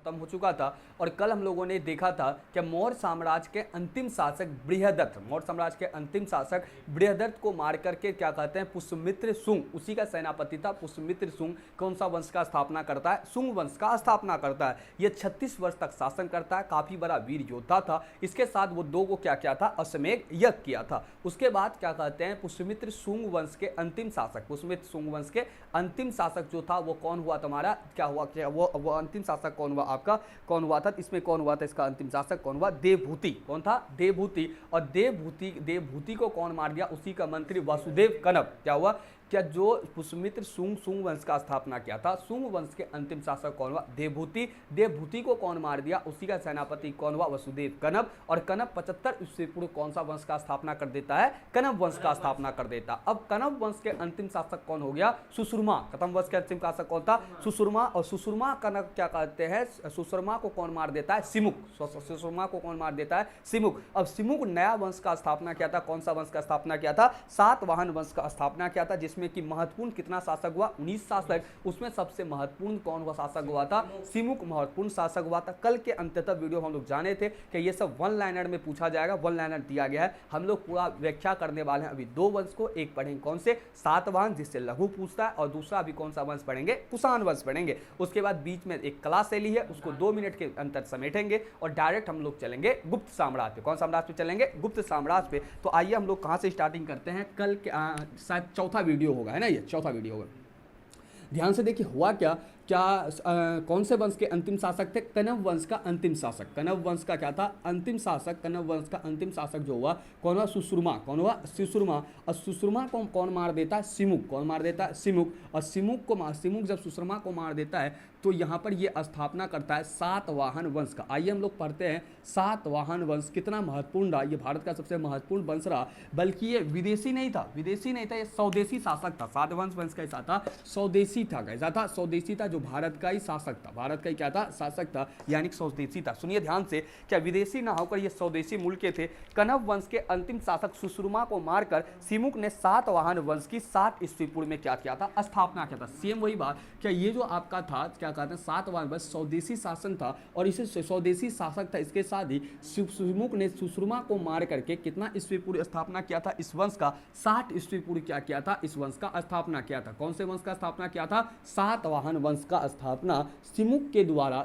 खत्म हो चुका था। और कल हम लोगों ने देखा था कि मौर्य साम्राज्य के अंतिम शासक बृहदत्त, मौर्य साम्राज्य के अंतिम शासक बृहदत्त को मार करके क्या कहते हैं पुष्यमित्र शुंग, उसी का सेनापति था पुष्यमित्र शुंग। कौन सा वंश का स्थापना करता है? शुंग वंश का स्थापना करता है। यह 36 वर्ष तक शासन करता है, काफी बड़ा वीर योद्धा था। इसके साथ वो 2 को क्या किया था? अश्वमेध यज्ञ किया था। उसके बाद क्या कहते हैं पुष्यमित्र शुंग वंश के अंतिम शासक, पुष्यमित्र शुंग वंश के अंतिम शासक जो था वो कौन हुआ तुम्हारा? क्या हुआ? क्या वो अंतिम शासक कौन हुआ आपका? कौन हुआ था? इसमें कौन हुआ था? इसका अंतिम शासक कौन हुआ? देवभूति। कौन था? देवभूति। और देवभूति को कौन मार दिया? उसी का मंत्री वासुदेव कनब। क्या हुआ? क्या जो पुष्यमित्र शुंग वंश का स्थापना किया था, शुंग वंश के अंतिम शासक कौन हुआ? देवभूति। देवभूति को कौन मार दिया? उसी का सेनापति कौन हुआ? वसुदेव कनब। और कनब 75 ईस्वी पूर्व कौन सा वंश का स्थापना कर देता है? कनब वंश का स्थापना कर देता। अब कनब वंश के अंतिम शासक कौन हो गया? सुश्रुमा। कनब वंश के अंतिम शासक कौन था? सुश्रुमा। और सुश्रुमा कनब क्या कहते हैं? सुश्रुमा को कौन मार देता है? सिमुक। सुश्रुमा को कौन मार देता है? सिमुक। अब सिमुक नया वंश का स्थापना किया था। कौन सा वंश का स्थापना किया था? सातवाहन वंश का स्थापना किया था, जिसमें कि महत्वपूर्ण कितना शासक हुआ? 19 शासक। उसमें सबसे महत्वपूर्ण कौन हुआ शासक हुआ था? सिमुक महत्वपूर्ण शासक हुआ था। कल के अंततः वीडियो हम लोग जाने थे कि ये सब वन लाइनर में पूछा जाएगा, वन लाइनर दिया गया है। हम लोग पूरा व्याख्या करने वाले हैं अभी 2 वंश को। एक पढ़ेंगे कौन से? सातवाहन, जिससे लघु पूछता है, और दूसरा अभी कौन सा वंश पढ़ेंगे? कुषाण वंश पढ़ेंगे। उसके बाद बीच में एक कला शैली है, उसको 2 मिनट के अंतर समेटेंगे और डायरेक्ट हम लोग चलेंगे गुप्त साम्राज्य पे। कौन साम्राज्य पे चलेंगे? गुप्त साम्राज्य पे। तो आइए हम लोग कहां से स्टार्टिंग करते हैं? कल के शायद चौथा वीडियो होगा, है ना? ये चौथा वीडियो होगा। ध्यान से देखिए हुआ क्या कौन से वंश के अंतिम शासक थे? कनब वंश का अंतिम शासक। कनब वंश का क्या था? अंतिम शासक। कनब वंश का अंतिम शासक जो हुआ कौन हुआ? सुश्रुमा। कौन हुआ? सुश्रुमा। और सुश्रुमा को कौन मार देता है? सिमुक। कौन मार देता है? सिमुक। और सिमुक जब सुश्रुमा को मार देता है तो यहाँ पर ये स्थापना करता है सातवाहन वंश का। आइए हम लोग पढ़ते हैं सातवाहन वंश कितना महत्वपूर्ण रहा। ये भारत का सबसे महत्वपूर्ण वंश रहा, बल्कि ये विदेशी नहीं था, ये स्वदेशी शासक था। सातवाहन वंश कैसा था? स्वदेशी था। कैसा था? स्वदेशी था, जो भारत का ही शासक था। भारत का ही क्या था? शासक था, यानी स्वदेशी था। सुनिए ध्यान से, क्या विदेशी ना होकर ये स्वदेशी मूल के थे। कनब वंश के अंतिम शासक सुश्रुमा को मारकर सिमुक ने सातवाहन वंश की 7 ईस्वी पूर्व में क्या किया था? स्थापना किया था। सेम वही बात, क्या ये जो आपका था क्या कहते हैं सातवाहन वंश स्वदेशी शासन था, और इसे स्वदेशी शासक था। इसके साथ ही सिमुक ने सुश्रुमा को मार करके कितना ईस्वी पूर्व स्थापना किया था इस वंश का? 60 ईस्वी पूर्व क्या किया था? इस वंश का स्थापना किया था। कौन से वंश का स्थापना किया था? सातवाहन वंश का स्थापना सिमुक के द्वारा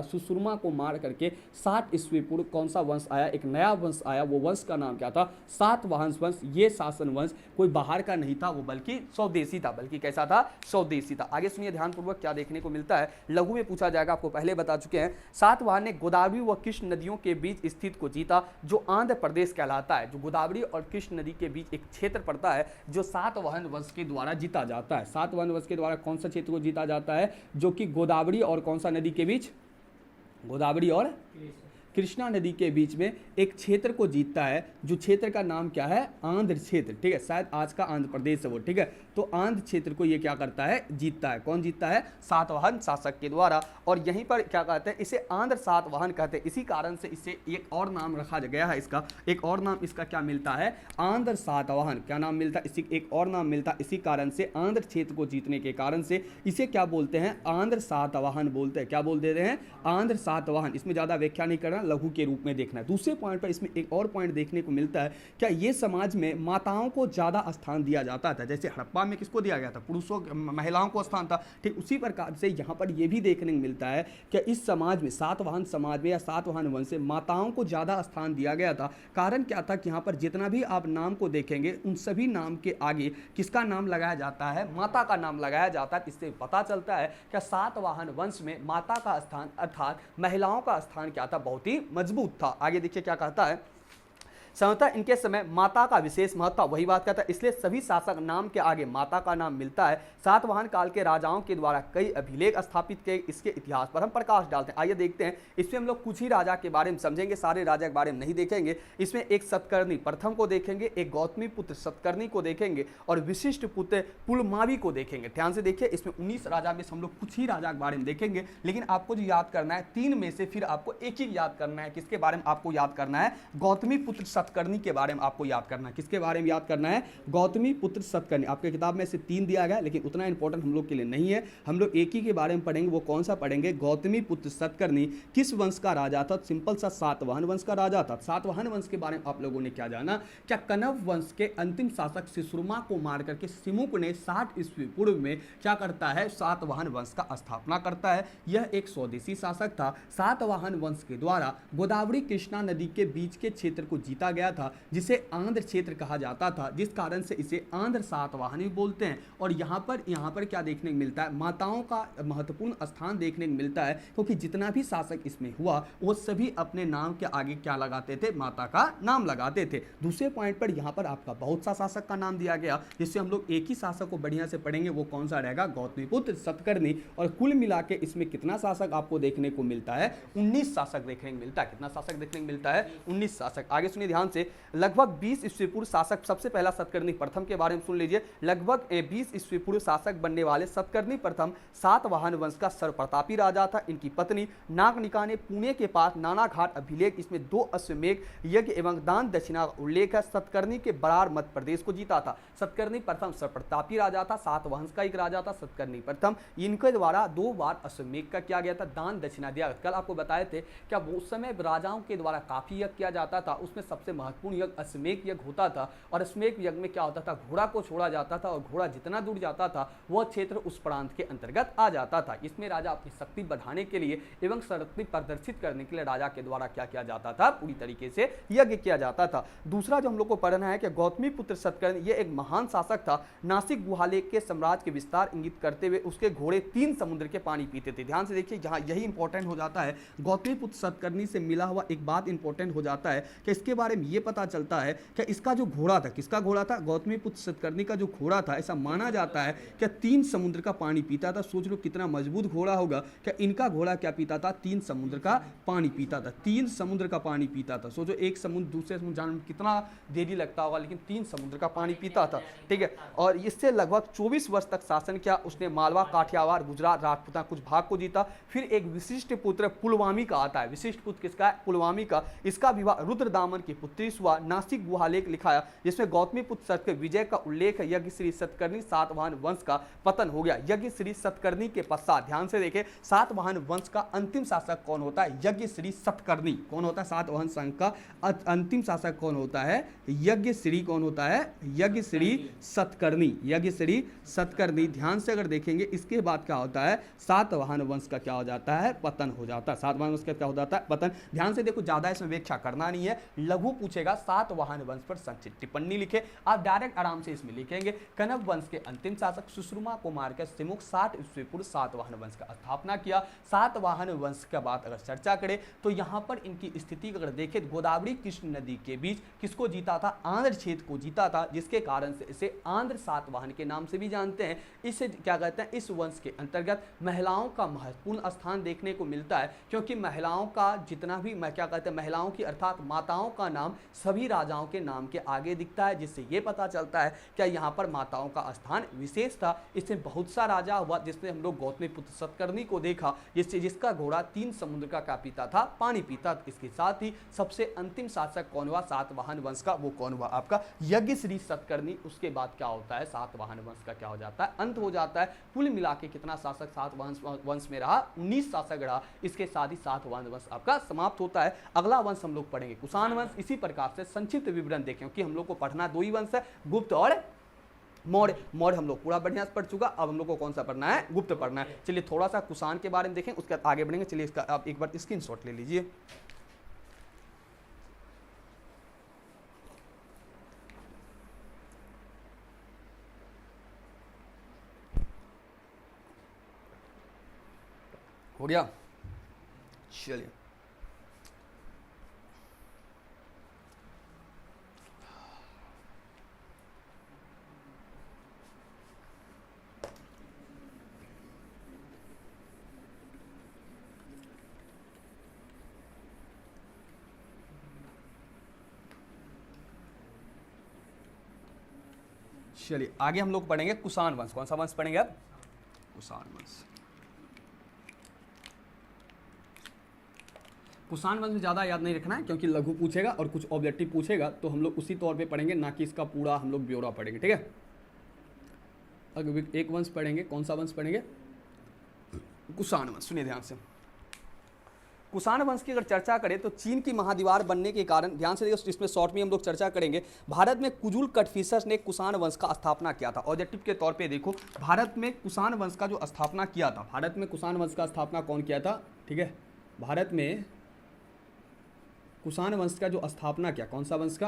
सुश्रुमा को मार करके 60 ईस्वी पूर्व कौन सा वंश आया? एक नया वंश आया। वो वंश का नाम क्या था? सातवाहन वंश। ये शासन वंश कोई बाहर का नहीं था, वो बल्कि स्वदेशी था। बल्कि कैसा था? स्वदेशी था। आगे सुनिए ध्यानपूर्वक क्या देखने को मिलता है। लघु में पूछा जाएगा, आपको पहले बता चुके हैं। सातवाहन ने गोदावरी व कृष्ण नदियों के बीच स्थित को जीता, जो आंध्र प्रदेश कहलाता है। जो गोदावरी और कृष्ण नदी के बीच एक क्षेत्र पड़ता है, जो सातवाहन वंश के द्वारा जीता जाता है। सातवाहन वंश के द्वारा कौन सा क्षेत्र को जीता जाता है? जो कि गोदावरी और कौन सा नदी के बीच? गोदावरी और कृष्णा नदी के बीच में एक क्षेत्र को जीतता है, जो क्षेत्र का नाम क्या है? आंध्र क्षेत्र। ठीक है, शायद आज का आंध्र प्रदेश है वो। ठीक है, तो आंध्र क्षेत्र को ये क्या करता है? जीतता है। कौन जीतता है? सातवाहन शासक के द्वारा। और यहीं पर क्या कहते हैं? इसे आंध्र सातवाहन कहते हैं। इसी कारण से इसे एक और नाम रखा गया है। इसका एक और नाम इसका क्या मिलता है? आंध्र सातवाहन। क्या नाम मिलता है? इसी एक और नाम मिलता है। इसी कारण से आंध्र क्षेत्र को जीतने के कारण से इसे क्या बोलते हैं? आंध्र सातवाहन बोलते हैं। क्या बोल देते हैं? आंध्र सातवाहन। इसमें ज्यादा व्याख्या नहीं करना, लघु के रूप में देखना है। दूसरे पॉइंट पर इसमें एक और पॉइंट देखने को मिलता है, क्या ये समाज में माताओं को ज्यादा स्थान दिया जाता था। जैसे हड़प्पा में किसको दिया गया था? पुरुषों महिलाओं को स्थान था। ठीक उसी प्रकार से यहाँ पर यह भी देखने को मिलता है कि इस समाज में सातवाहन समाज में या सातवाहन वंश से माताओं को ज्यादा स्थान दिया गया था। कारण क्या था कि यहाँ पर जितना भी आप नाम को देखेंगे उन सभी नाम के आगे किसका नाम लगाया जाता है? माता का नाम लगाया जाता है। इससे पता चलता है कि सातवाहन वंश में माता का स्थान अर्थात महिलाओं का स्थान क्या था? बहुत ही मजबूत था। आगे देखिए क्या कहता है। संभवतः इनके समय माता का विशेष महत्व था। वही बात कहता है, इसलिए सभी शासक नाम के आगे माता का नाम मिलता है। सातवाहन काल के राजाओं के द्वारा कई अभिलेख स्थापित किए, इसके इतिहास पर हम प्रकाश डालते हैं। आइए देखते हैं। इसमें हम लोग कुछ ही राजा के बारे में समझेंगे, सारे राजा के बारे में नहीं देखेंगे। इसमें एक सतकर्णी प्रथम को देखेंगे, एक गौतमी पुत्र सतकर्णी को देखेंगे और विशिष्ट पुत्र पुलमावी को देखेंगे। ध्यान से देखिए, इसमें 19 राजा में हम लोग कुछ ही राजा के बारे में देखेंगे, लेकिन आपको जो याद करना है 3 में से फिर आपको एक ही याद करना है। किसके बारे में आपको याद करना है? गौतमी पुत्र सतकर्णी के बारे में आपको याद करना है। किसके बारे में याद करना है? गौतमी पुत्र सतकर्णी। आपके किताब में से 3 दिया गया, लेकिन उतना इंपॉर्टेंट हम लोग के लिए नहीं है। हम लोग एक ही के बारे में पढ़ेंगे। वो कौन सा पढ़ेंगे? गौतमी पुत्र सतकर्णी किस वंश का राजा था? सिंपल सा सातवाहन वंश का राजा था। सातवाहन वंश के बारे में आप लोगों ने क्या जाना? क्या कनव वंश के अंतिम शासक शिशुरमा को मार करके सिमुक ने 60 ईस्वी पूर्व में क्या करता है? सातवाहन वंश का स्थापना करता है। यह एक स्वदेशी शासक था। सातवाहन वंश के द्वारा गोदावरी कृष्णा नदी के बीच के क्षेत्र को जीता गया था, जिसे आंध्र क्षेत्र कहा जाता था, जिस कारण से इसे आंध्र सातवाहनी बोलते हैं। और यहाँ पर क्या देखने को मिलता है? माताओं का महत्वपूर्ण स्थान देखने को मिलता है, क्योंकि जितना भी शासक इसमें हुआ वो सभी अपने नाम के आगे क्या लगाते थे? माता का नाम लगाते थे। दूसरे पॉइंट पर यहाँ पर आपका बहुत सा शासक का नाम दिया गया, जिससे हम लोग एक ही शासक को बढ़िया से पढ़ेंगे। वो कौन सा रहेगा? गौतमीपुत्र सतकर्णी। और कुल मिला के इसमें कितना शासक आपको देखने को मिलता है? 19 शासक देखने को मिलता है। कितना शासक देखने को मिलता है? 19 शासक। आगे सुनिए ध्यान से। लगभग 20 ईस्वी पूर्व शासक, सबसे पहला सतकर्णी प्रथम के बारे में सुन लीजिए। लगभग 20 ईस्वी पूर्व शासक बनने वाले सतकर्णी प्रथम सातवाहन वंश का सर्वप्रतापी राजा था। इनकी पत्नी नागनिका ने पुणे के पास नानाघाट अभिलेख, इसमें 2 अश्वमेघ यज्ञ एवं दान दक्षिणा का उल्लेख है। सतकर्णी के बरार मध्य प्रदेश को जीता था। सतकर्णी प्रथम सर्वप्रतापी राजा था, सातवाहन का एक राजा था सतकर्णी प्रथम। इनके द्वारा 2 बार अश्वमेघ का किया गया था, दान दक्षिणा दिया। कल आपको बताए थे क्या उस समय राजाओं के द्वारा काफी यज्ञ किया जाता था। उसमें सबसे महत्वपूर्ण यज्ञ अश्वमेघ यज्ञ होता था। और अश्वमेघ यज्ञ में क्या होता था? घोड़ा को छोड़ा जाता था, और घोड़ा जितना दूर जाता था वह क्षेत्र उस प्रांत के अंतर्गत आ जाता था। इसमें राजा अपनी शक्ति बढ़ाने के लिए एवं शक्ति प्रदर्शित करने के लिए राजा के द्वारा क्या किया जाता था? पूरी तरीके से यज्ञ किया जाता था। दूसरा जो हम लोग को पढ़ना है कि गौतमीपुत्र सतकर्णी ये एक महान शासक था। नासिक गुहालेख के साम्राज्य के विस्तार इंगित करते हुए उसके घोड़े 3 समुद्र के पानी पीते थे। ध्यान से देखिए, जहां यही इंपॉर्टेंट हो जाता है। गौतमीपुत्र सतकर्णी से मिला हुआ एक बात इंपॉर्टेंट हो जाता है कि इसके बारे में ये पता चलता है कि इसका जो घोड़ा था, किसका घोड़ा था? गौतमीपुत्र सतकर्णी का जो घोड़ा था, ऐसा माना जाता है कि 3 समुद्र का पानी पीता था। सोच लो कितना मजबूत घोड़ा होगा। क्या इनका घोड़ा क्या पीता था? 3 समुद्र का पानी पीता था। 3 समुद्र का पानी पीता था। सोचो एक समुद्र दूसरे समुद्र जाने में कितना देरी लगता होगा, लेकिन 3 समुद्र का पानी पीता था। ठीक है। और इससे लगभग 24 वर्ष तक शासन किया उसने। मालवा, काठियावाड़, गुजरात, राजपूता कुछ भाग को जीता। फिर एक विशिष्ट पुत्र पुलवामी का आता है। विशिष्ट पुत्र किसका है? पुलवामी का। इसका विवाह रुद्रदामन की पुत्री से हुआ। नासिक गुहालेख लिखाया, जिसमें गौतमीपुत्र सतकर्णी विजय का उल्लेख है। यज्ञ श्री सतकर्णी सातवाहन वंश का पतन हो गया। यज्ञ श्री सतकर्णी के पश्चात ध्यान से देखें, सातवाहन वंश का अंतिम शासक कौन होता है? यज्ञ श्री सतकर्णी। कौन होता है? सातवाहन वंश का अंतिम शासक कौन होता है? यज्ञ श्री कौन होता है? यज्ञ श्री सतकर्णी। यज्ञ श्री सतकर्णी। ध्यान से अगर देखेंगे, इसके बाद क्या होता है? सातवाहन वंश का क्या हो जाता है? पतन हो जाता है। सातवाहन वंश का क्या हो जाता है? पतन। ध्यान से देखो, ज्यादा इसमें व्याख्या करना नहीं है। लघु पूछेगा, सातवाहन वंश पर संक्षिप्त टिप्पणी लिखे। आप डायरेक्ट आराम से इसमें लिखेंगे। कनव वंश के अंतिम शासक सुश्रुमा को मारकर सिमुक 60 ईस्वी पूर्व सातवाहन वंश का स्थापना किया। सातवाहन वंश के बाद अगर चर्चा करें तो यहाँ पर इनकी स्थिति अगर देखें, गोदावरी कृष्ण नदी के बीच किसको जीता था? आंध्र क्षेत्र को जीता था, जिसके कारण से इसे आंध्र सातवाहन के नाम से भी जानते हैं। इसे क्या कहते हैं? इस वंश के अंतर्गत महिलाओं का महत्वपूर्ण स्थान देखने को मिलता है, क्योंकि महिलाओं का जितना भी क्या कहते हैं, महिलाओं की अर्थात माताओं का नाम सभी राजाओं के नाम के आगे दिखता है, जिससे ये पता चलता है कि यहाँ पर माताओं का स्थान विशेष था। इसमें बहुत सा राजा हुआ, जिसमें हम लोग गौतमीपुत्र सतकर्णी को देखा, जिसका घोड़ा 3 समुद्र का क्या पीता था? पानी पीता। इसके साथ ही सबसे अंतिम शासक कौन हुआ सातवाहन वंश का? वो कौन हुआ? आपका यज्ञ श्री सतकर्णी। उसके बाद क्या होता है? सातवाहन वंश का क्या हो जाता है? अंत हो जाता है। कुल मिला के कितना शासक सातवाहन वंश में रहा? 19 शासक रहा। इसके साथ ही सातवाहन वंश आपका समाप्त होता है। अगला वंश हम लोग पढ़ेंगे कुषाण वंश। इसी प्रकार से संक्षिप्त विवरण देखें, क्योंकि हम लोग को पढ़ना 2 ही वंश है, गुप्त और मौर्य। मौर्य हम लोग पूरा बढ़िया से पढ़ चुका। अब हम लोग को कौन सा पढ़ना है? गुप्त पढ़ना है। चलिए थोड़ा सा कुषाण के बारे में देखें, उसके बाद आगे बढ़ेंगे। चलिए इसका आप एक बार स्क्रीनशॉट ले लीजिए। हो गया? चलिए चलिए आगे हम लोग पढ़ेंगे कुषाण वंश। कौन सा वंश पढ़ेंगे अब? कुषाण वंश। कुषाण वंश में ज़्यादा याद नहीं रखना है क्योंकि लघु पूछेगा और कुछ ऑब्जेक्टिव पूछेगा तो हम लोग उसी तौर पे पढ़ेंगे, ना कि इसका पूरा हम लोग ब्यौरा पढ़ेंगे, ठीक है। अगर एक वंश पढ़ेंगे, कौन सा वंश पढ़ेंगे? कुषाण वंश। सुनिए ध्यान से, कुषाण वंश की अगर चर्चा करें तो चीन की महादीवार बनने के कारण, ध्यान से देखिए इसमें शॉर्ट में हम लोग चर्चा करेंगे, भारत में कुजुल कटफिशस ने कुषाण वंश का स्थापना किया था। ऑब्जेक्टिव के तौर पे देखो, भारत में कुषाण वंश का जो स्थापना किया था, भारत में कुषाण वंश का स्थापना कौन किया था, ठीक है। भारत में कुषाण वंश का जो स्थापना किया, कौन सा वंश का?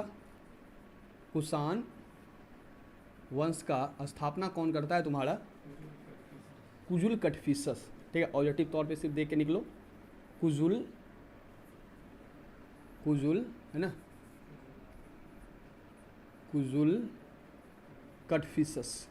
कुषाण वंश का स्थापना कौन करता है तुम्हारा? कुजुल कटफिशस, ठीक है। ऑब्जेक्टिव तौर पे सिर्फ देख के निकलो, कुजुल है ना, कुजुल कटफिशस,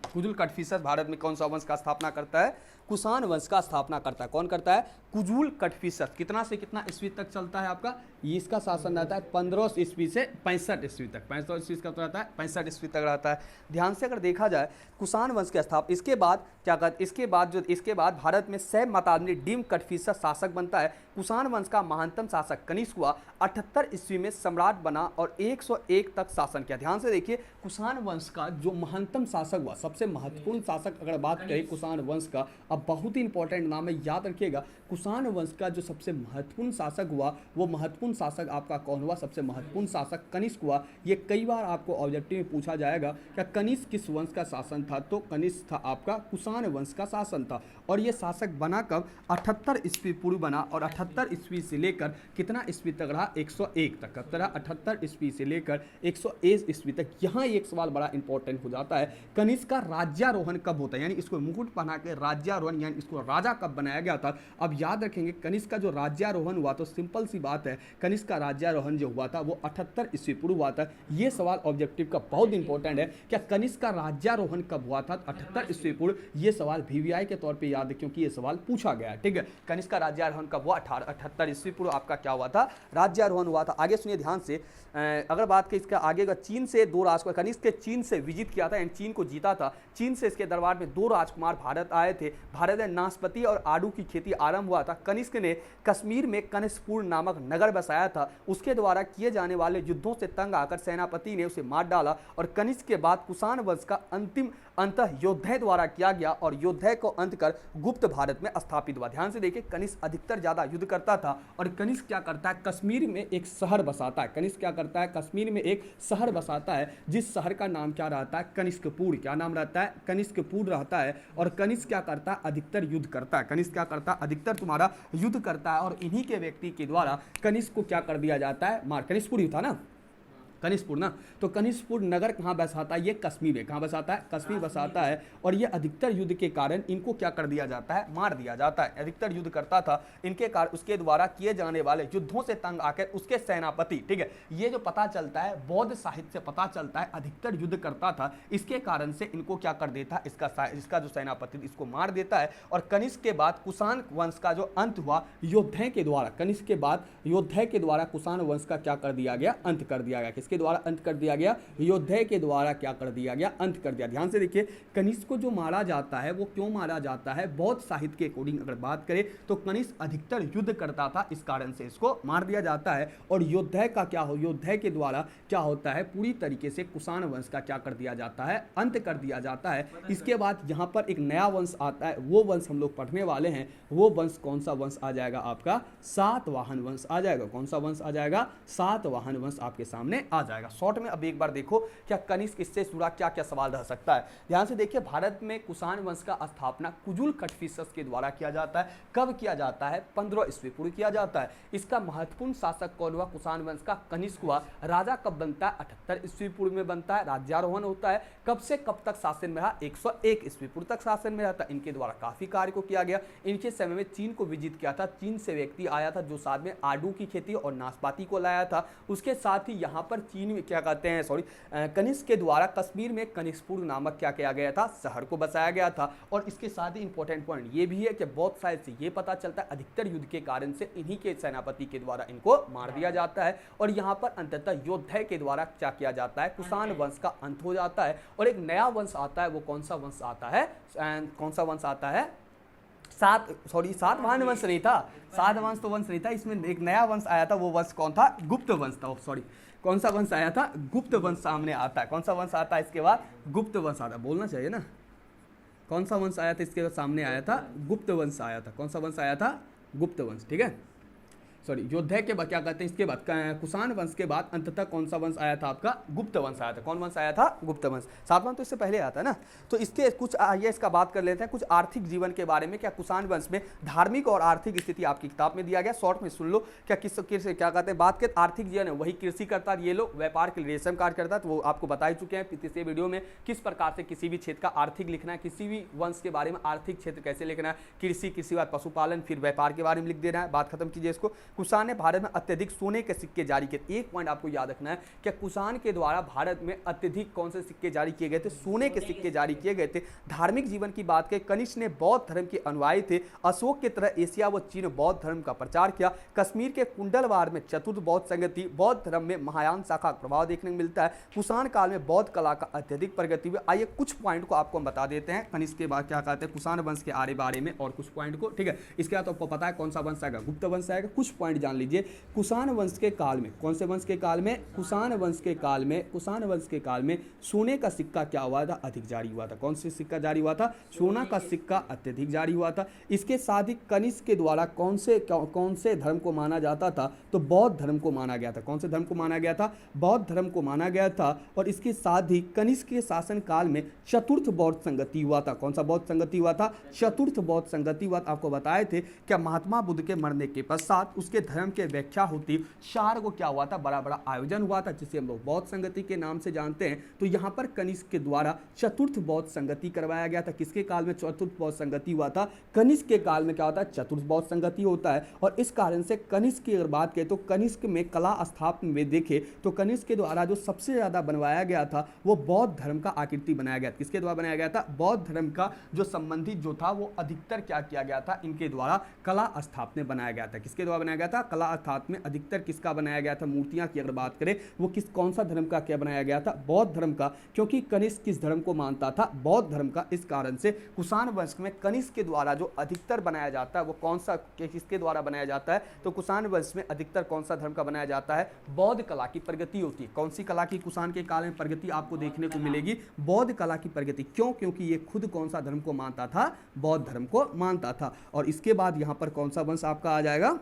कुजुल कटफिशस भारत में कौन सा वंश का स्थापना करता है? कुषाण वंश का स्थापना करता है। कौन करता है? कुजुल कटफिशस। कितना से कितना ईस्वी तक चलता है आपका? ये इसका शासन रहता है 1500 ईस्वी से 65 ईस्वी तक। 65 ईस्वी का तो रहता है, 65 ईस्वी तक रहता है। ध्यान से अगर देखा जाए कुषाण वंश के स्थापना, इसके बाद क्या कहते, इसके बाद भारत में सैब मतादनी डीम कटफिशस शासक बनता है। कुषाण वंश का महानतम शासक कनिष्क हुआ, 78 ईस्वी में सम्राट बना और 101 तक शासन किया। ध्यान से देखिए, कुषाण वंश का जो महानतम शासक हुआ, सबसे महत्वपूर्ण शासक अगर बात करें कुषाण वंश का, अब बहुत ही इंपॉर्टेंट नाम है, याद रखिएगा। कुषाण वंश का जो सबसे महत्वपूर्ण शासक हुआ, वो महत्वपूर्ण शासक आपका कौन हुआ? सबसे महत्वपूर्ण शासक कनिष्क हुआ। ये कई बार आपको ऑब्जेक्टिव में पूछा जाएगा, क्या कनिष्क किस वंश का शासन था? तो कनिष्क था आपका कुषाण वंश का शासन था। और ये शासक बना कब? 78 ईस्वी पूर्व बना, और 78 ईस्वी से लेकर कितना ईस्वी तक रहा? 101 तक। कब तक? 78 ईस्वी से लेकर 101 ईस्वी तक। यहाँ एक सवाल बड़ा इंपॉर्टेंट हो जाता है, कनिष्क का राज्यारोहण कब होता है? यानी इसको मुकुट पहना के राज्यारोहण, यानी इसको राजा कब बनाया गया था? अब याद रखेंगे, कनिष्क का जो राज्यारोहण हुआ, तो सिंपल सी बात है, कनिष्क का राज्यारोहण जो हुआ था वो 78 ईस्वी पूर्व हुआ था। ये सवाल ऑब्जेक्टिव का बहुत इंपॉर्टेंट है, क्या कनिष्क का राज्यारोहण कब हुआ था? 78 ईस्वी पूर्व। ये सवाल VVI के तौर पे याद है क्योंकि ये सवाल पूछा गया है, ठीक है। कनिष्क का राज्यारोहण कब हुआ? 78 ईस्वी पूर्व आपका क्या हुआ था? राज्यारोहण हुआ था। आगे सुनिए ध्यान से, अगर बात करें इसका आगे का, चीन से 2 राजकुमार, कनिष्क के चीन से विजिट किया था, चीन को जीता था। चीन से इसके दरबार में 2 राजकुमार भारत आए थे। भारत में नाशपाती और आड़ू की खेती आरंभ हुआ था। कनिष्क ने कश्मीर में कनिष्कपुर नामक नगर बसाया था। उसके द्वारा किए जाने वाले युद्धों से तंग आकर सेनापति ने उसे मार डाला, और कनिष्क के बाद कुषाण वंश का अंतिम अंतः योद्धे द्वारा किया गया, और योद्धे को अंत कर गुप्त भारत में स्थापित हुआ। ध्यान से देखिए, कनिष्क अधिकतर ज्यादा युद्ध करता था, और कनिष्क क्या करता है? कश्मीर में एक शहर बसाता है। कनिष्क क्या करता है? कश्मीर में एक शहर बसाता है, जिस शहर का नाम क्या रहता है? कनिष्कपुर। क्या नाम रहता है? कनिष्कपुर रहता है। और कनिष्क क्या करता है? अधिकतर युद्ध करता है। कनिष्क क्या करता है? अधिकतर तुम्हारा युद्ध करता है, और इन्हीं के व्यक्ति के द्वारा कनिष्क को क्या कर दिया जाता है? मार। कनिष्कपुर ही था ना, कनिष्कपुर ना, तो कनिष्कपुर नगर कहाँ बसाता है? ये कश्मीर है। कहाँ बसाता है? कश्मीर बसाता है। और ये अधिकतर युद्ध के कारण इनको क्या कर दिया जाता है? मार दिया जाता है। अधिकतर युद्ध करता था, इनके कारण उसके द्वारा किए जाने वाले युद्धों से तंग आकर उसके सेनापति, ठीक है, ये जो पता चलता है बौद्ध साहित्य से पता चलता है, अधिकतर युद्ध करता था, इसके कारण से इनको क्या कर देता है? इसका जो सेनापति इसको मार देता है। और कनिष्क के बाद कुषाण वंश का जो अंत हुआ योद्धे के द्वारा, कनिष्क के बाद योद्धे के द्वारा कुषाण वंश का क्या कर दिया गया? अंत कर दिया गया। किसके द्वारा अंत कर दिया गया? योद्धे के द्वारा क्या कर दिया गया? अंत कर दिया। ध्यान से देखिए, कनिष्क को जो मारा जाता है वो क्यों मारा जाता है? बौद्ध साहित्य के अकॉर्डिंग अगर बात करें तो कनिष्क अधिकतर युद्ध करता था, इस कारण से इसको मार दिया जाता है। और योद्धे का क्या हो? योद्धे के द्वारा क्या होता है? पूरी तरीके से कुषाण वंश का क्या कर दिया जाता है? अंत कर दिया जाता है। इसके बाद यहाँ पर एक नया वंश आता है, वो वंश हम लोग पढ़ने वाले हैं। वो वंश कौन सा वंश आ जाएगा? आपका सातवाहन वंश आ जाएगा। कौन सा वंश आ जाएगा? सातवाहन वंश आपके सामने आ जाएगा। शॉर्ट में अब एक बार देखो, क्या कनिष्क इससे जुड़ा क्या क्या सवाल रह सकता है? ध्यान से देखिए, भारत में कुषाण वंश का स्थापना कुजुल कटफिशस के द्वारा किया जाता है। कब किया जाता है? 15 ईस्वी पूर्व किया जाता है। इसका महत्वपूर्ण शासक कौन हुआ? कुषाण वंश का कनिष्क हुआ। राजा कब बनता है? 78 ईस्वी पूर्व में बनता है, राज्यारोहण होता है। कब से कब तक शासन में रहा? 101 ईस्वी पूर्व तक शासन में रहता। इनके द्वारा काफी कार्य को किया गया। इनके समय में चीन को विजिट किया था। चीन से व्यक्ति आया था जो साथ में आड़ू की खेती और नाशपाती को लाया था। उसके साथ ही यहाँ पर चीन में क्या कहते हैं, कनिष्क के द्वारा कश्मीर में कनिष्कपुर नामक क्या किया गया था? शहर को बसाया गया था। और इसके साथ ही इंपॉर्टेंट पॉइंट ये भी है कि बौद्ध साहित्य से ये पता चलता है अधिकतर युद्ध के कारण से इन्हीं के सेनापति के द्वारा इनको मार दिया जाता है। और यहाँ पर अंततः योद्धे के द्वारा क्या किया जाता है? कुषाण वंश का अंत हो जाता है, और एक नया वंश आता है। वो कौन सा वंश आता है? कौन सा वंश आता है? सातवाहन वंश नहीं था, सातवाहन तो वंश नहीं था, इसमें एक नया वंश आया था, वो वंश कौन था? गुप्त वंश था। सॉरी, कौन सा वंश आया था? गुप्त वंश सामने आता है। कौन सा वंश आता है इसके बाद? गुप्त वंश आता है। बोलना चाहिए ना, कौन सा वंश आया था इसके बाद सामने आया था? गुप्त वंश आया था। कौन सा वंश आया था? गुप्त वंश। ठीक है, सॉरी, योद्धा के बाद क्या कहते हैं, इसके बाद कुषाण वंश के बाद अंततः कौन सा वंश आया था आपका? गुप्त वंश आया था। कौन वंश आया था? गुप्त वंश। सातवां तो इससे पहले आता है ना। तो इसके कुछ आइए इसका बात कर लेते हैं, कुछ आर्थिक जीवन के बारे में। क्या कुषाण वंश में धार्मिक और आर्थिक स्थिति आपकी किताब में दिया गया, शॉर्ट में सुन लो। क्या किस क्या कहते हैं, बात करते आर्थिक जीवन है, वही कृषि करता, ये लोग व्यापार के लिए रेशम कार्य करता, तो वो आपको बता ही चुके हैं पिछले वीडियो में किस प्रकार से किसी भी क्षेत्र का आर्थिक लिखना है, किसी भी वंश के बारे में आर्थिक क्षेत्र कैसे लिखना है, कृषि, कृषि बाद पशुपालन, फिर व्यापार के बारे में लिख देना है। बात खत्म कीजिए इसको। कुषाण ने भारत में अत्यधिक सोने के सिक्के जारी किए। एक पॉइंट आपको याद रखना है कि कुषाण के द्वारा भारत में अत्यधिक कौन से सिक्के जारी किए गए थे? सोने के सिक्के जारी किए गए थे। धार्मिक जीवन की बात करें, कनिष्क ने बौद्ध धर्म के अनुयायी थे। अशोक की तरह एशिया व चीन बौद्ध धर्म का प्रचार किया। कश्मीर के कुंडलवार में चतुर्थ बौद्ध संगति, बौद्ध धर्म में महायान शाखा का प्रभाव देखने को मिलता है। कुषाण काल में बौद्ध कला का अत्यधिक प्रगति हुई। आइए कुछ पॉइंट को आपको हम बता देते हैं, कनिष्क के बाद क्या कहते हैं कुषाण वंश के बारे में और कुछ पॉइंट को। ठीक है, इसके बाद आपको पता है कौन सा वंश आएगा? गुप्त वंश आएगा। कुछ पॉइंट जान लीजिए। कुषाण वंश के काल में, कौन से वंश के काल में? कुषाण वंश के काल में, कुषाण वंश के काल में सोने का सिक्का क्या हुआ था? अधिक जारी हुआ था। कौन से सिक्का जारी हुआ था? सोना का सिक्का अत्यधिक जारी हुआ था। इसके साथ ही कनिष्क के द्वारा कौन से धर्म को माना जाता था? तो बौद्ध धर्म को माना गया था। कौन से धर्म को माना गया था? बौद्ध धर्म को माना गया था। और इसके साथ ही कनिष्क के शासन काल में चतुर्थ बौद्ध संगति हुआ था। कौन सा बौद्ध संगति हुआ था? चतुर्थ बौद्ध संगति हुआ। आपको बताए थे क्या महात्मा बुद्ध के मरने के पश्चात उसके धर्म के व्याख्या होती, चार को क्या हुआ था? बड़ा बड़ा आयोजन हुआ था, जिसे हम लोग बौद्ध संगति के नाम से जानते हैं। तो यहाँ पर कनिष्क के द्वारा चतुर्थ बौद्ध संगति करवाया गया था। किसके काल में चतुर्थ बौद्ध संगति हुआ था? कनिष्क के काल में क्या होता है? चतुर्थ बौद्ध संगति होता है। और इस कारण से कनिष्क की अगर बात करें तो कनिष्क में कला स्थापना में देखें तो कनिष्क के द्वारा जो सबसे ज्यादा बनवाया गया था वो बौद्ध धर्म का आकृति बनाया गया। किसके द्वारा बनाया गया था? बौद्ध धर्म का जो संबंधित जो था वो अधिकतर क्या किया गया था? इनके द्वारा कला स्थापना बनाया गया था। किसके द्वारा बनाया गया था? कला स्थापना अधिकतर किसका बनाया गया था? मूर्तियां की अगर बात करें वो कौन सा धर्म का क्या बनाया गया था? बौद्ध धर्म का। क्योंकि कनिष्क किस धर्म को मानता था? बौद्ध धर्म का। इस कारण से कुषाण वंश में कनिष्क के द्वारा जो अधिकतर बनाया जाता है वो कौन सा, किसके द्वारा बनाया जाता है? तो कुषाण वंश में अधिकतर कौन सा धर्म का बनाया जाता है? बौद्ध कला की प्रगति होती है। कौन सी कला की कुषाण के काल में प्रगति आपको देखने को मिलेगी? बौद्ध कला की प्रगति। क्यों? क्योंकि ये खुद कौन सा धर्म को मानता था? बौद्ध धर्म को मानता था। और इसके बाद यहां पर कौन सा वंश आपका आ जाएगा?